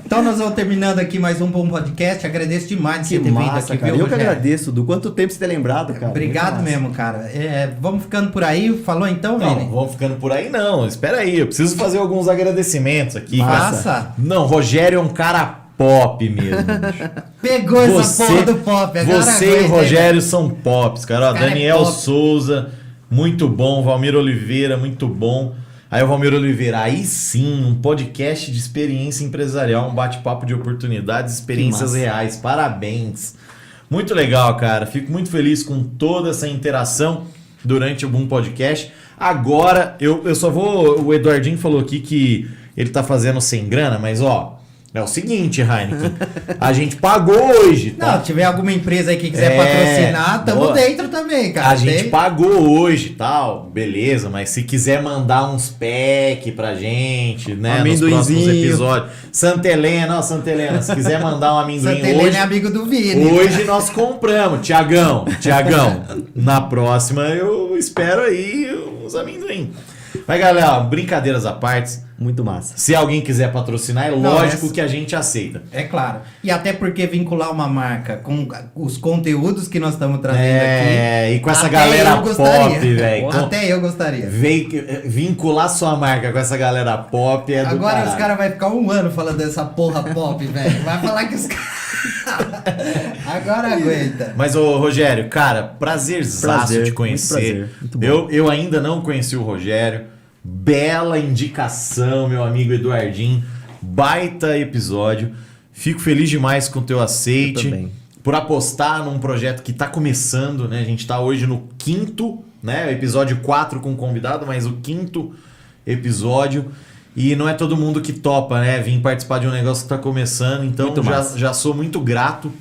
Então nós vamos terminando aqui mais um bom podcast. Agradeço demais de você Que ter vindo massa, aqui, cara. viu, Eu que Rogério? agradeço, do quanto tempo você ter lembrado, cara. Obrigado Muito massa. mesmo, cara. Vamos ficando por aí. Falou então, Não, Vini? vamos ficando por aí não. Espera aí, eu preciso fazer alguns agradecimentos aqui. Faça. Não, Rogério é um cara pop mesmo. bicho. Pegou essa porra do pop. Agora Você e o aguenta, hein, Rogério são pops, cara. Ó, Esse cara é Daniel pop. Souza, muito bom. Valmir Oliveira, muito bom. Aí o Valmir Oliveira, aí sim, um podcast de experiência empresarial, um bate-papo de oportunidades, experiências massa. reais. Parabéns. Muito legal, cara. Fico muito feliz com toda essa interação durante o Boom Podcast. Agora, eu só vou... O Eduardinho falou aqui que ele tá fazendo sem grana, mas ó... É o seguinte, Heineken, a gente pagou hoje, tá? Não, se tiver alguma empresa aí que quiser É, patrocinar, tamo boa. dentro também, cara. A gente Tem- pagou hoje e tal, beleza, mas se quiser mandar uns pack pra gente, né, nos Amendoinzinho. próximos episódios. Santa Helena, se quiser mandar um amendoim Santa Helena hoje, é amigo do Vini. hoje nós compramos. Tiagão, na próxima eu espero aí os amendoim. Mas galera, ó, brincadeiras à parte, Muito massa. se alguém quiser patrocinar, é Não, lógico essa- que a gente aceita. É claro. E até porque vincular uma marca com os conteúdos que nós estamos trazendo aqui. E com essa até galera eu gostaria. pop, velho. Até eu gostaria. Vincular sua marca com essa galera pop é do Agora caralho. os caras vão ficar um ano falando dessa porra pop, velho. Vai falar que os caras. Agora aguenta. Mas, ô Rogério, cara, prazerzaço Prazer, te muito conhecer. prazer, muito bom. Eu ainda não conheci o Rogério. Bela indicação, meu amigo Eduardinho. Baita episódio. Fico feliz demais com o teu aceite. Eu também. Por apostar num projeto que tá começando, né? A gente tá hoje no 5º, né? Episódio 4 com convidado, mas o 5º episódio. E não é todo mundo que topa, né? Vir participar de um negócio que tá começando. Então Muito massa. já sou muito grato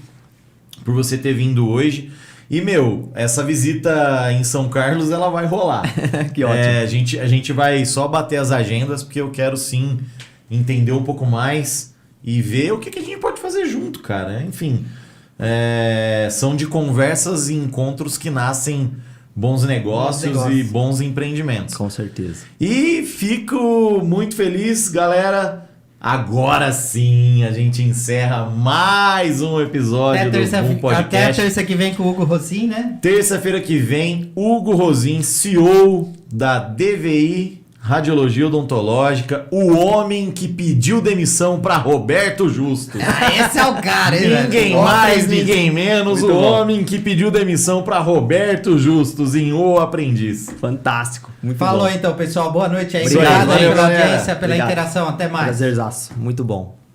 por você ter vindo hoje. E, meu, essa visita em São Carlos, ela vai rolar. Que ótimo. A gente vai só bater as agendas, porque eu quero, sim, entender um pouco mais e ver o que a gente pode fazer junto, cara. Enfim, são de conversas e encontros que nascem bons negócios e bons empreendimentos. Com certeza. E fico muito feliz, galera. Agora sim, a gente encerra mais um episódio do Boom Até Podcast. terça que vem com o Hugo Rossin, né? Terça-feira que vem, Hugo Rosin, CEO da DVI Radiologia Odontológica, o homem que pediu demissão para Roberto Justus. Esse é o cara, hein, velho? Ninguém Gosto mais, disso. ninguém menos, Muito o bom. homem que pediu demissão para Roberto Justus em O Aprendiz. Fantástico. Muito Falou bom. então, pessoal. Boa noite aí. Obrigado, Obrigado aí valeu, pela galera. audiência, pela Obrigado. interação. Até mais. Prazerzaço. Muito bom.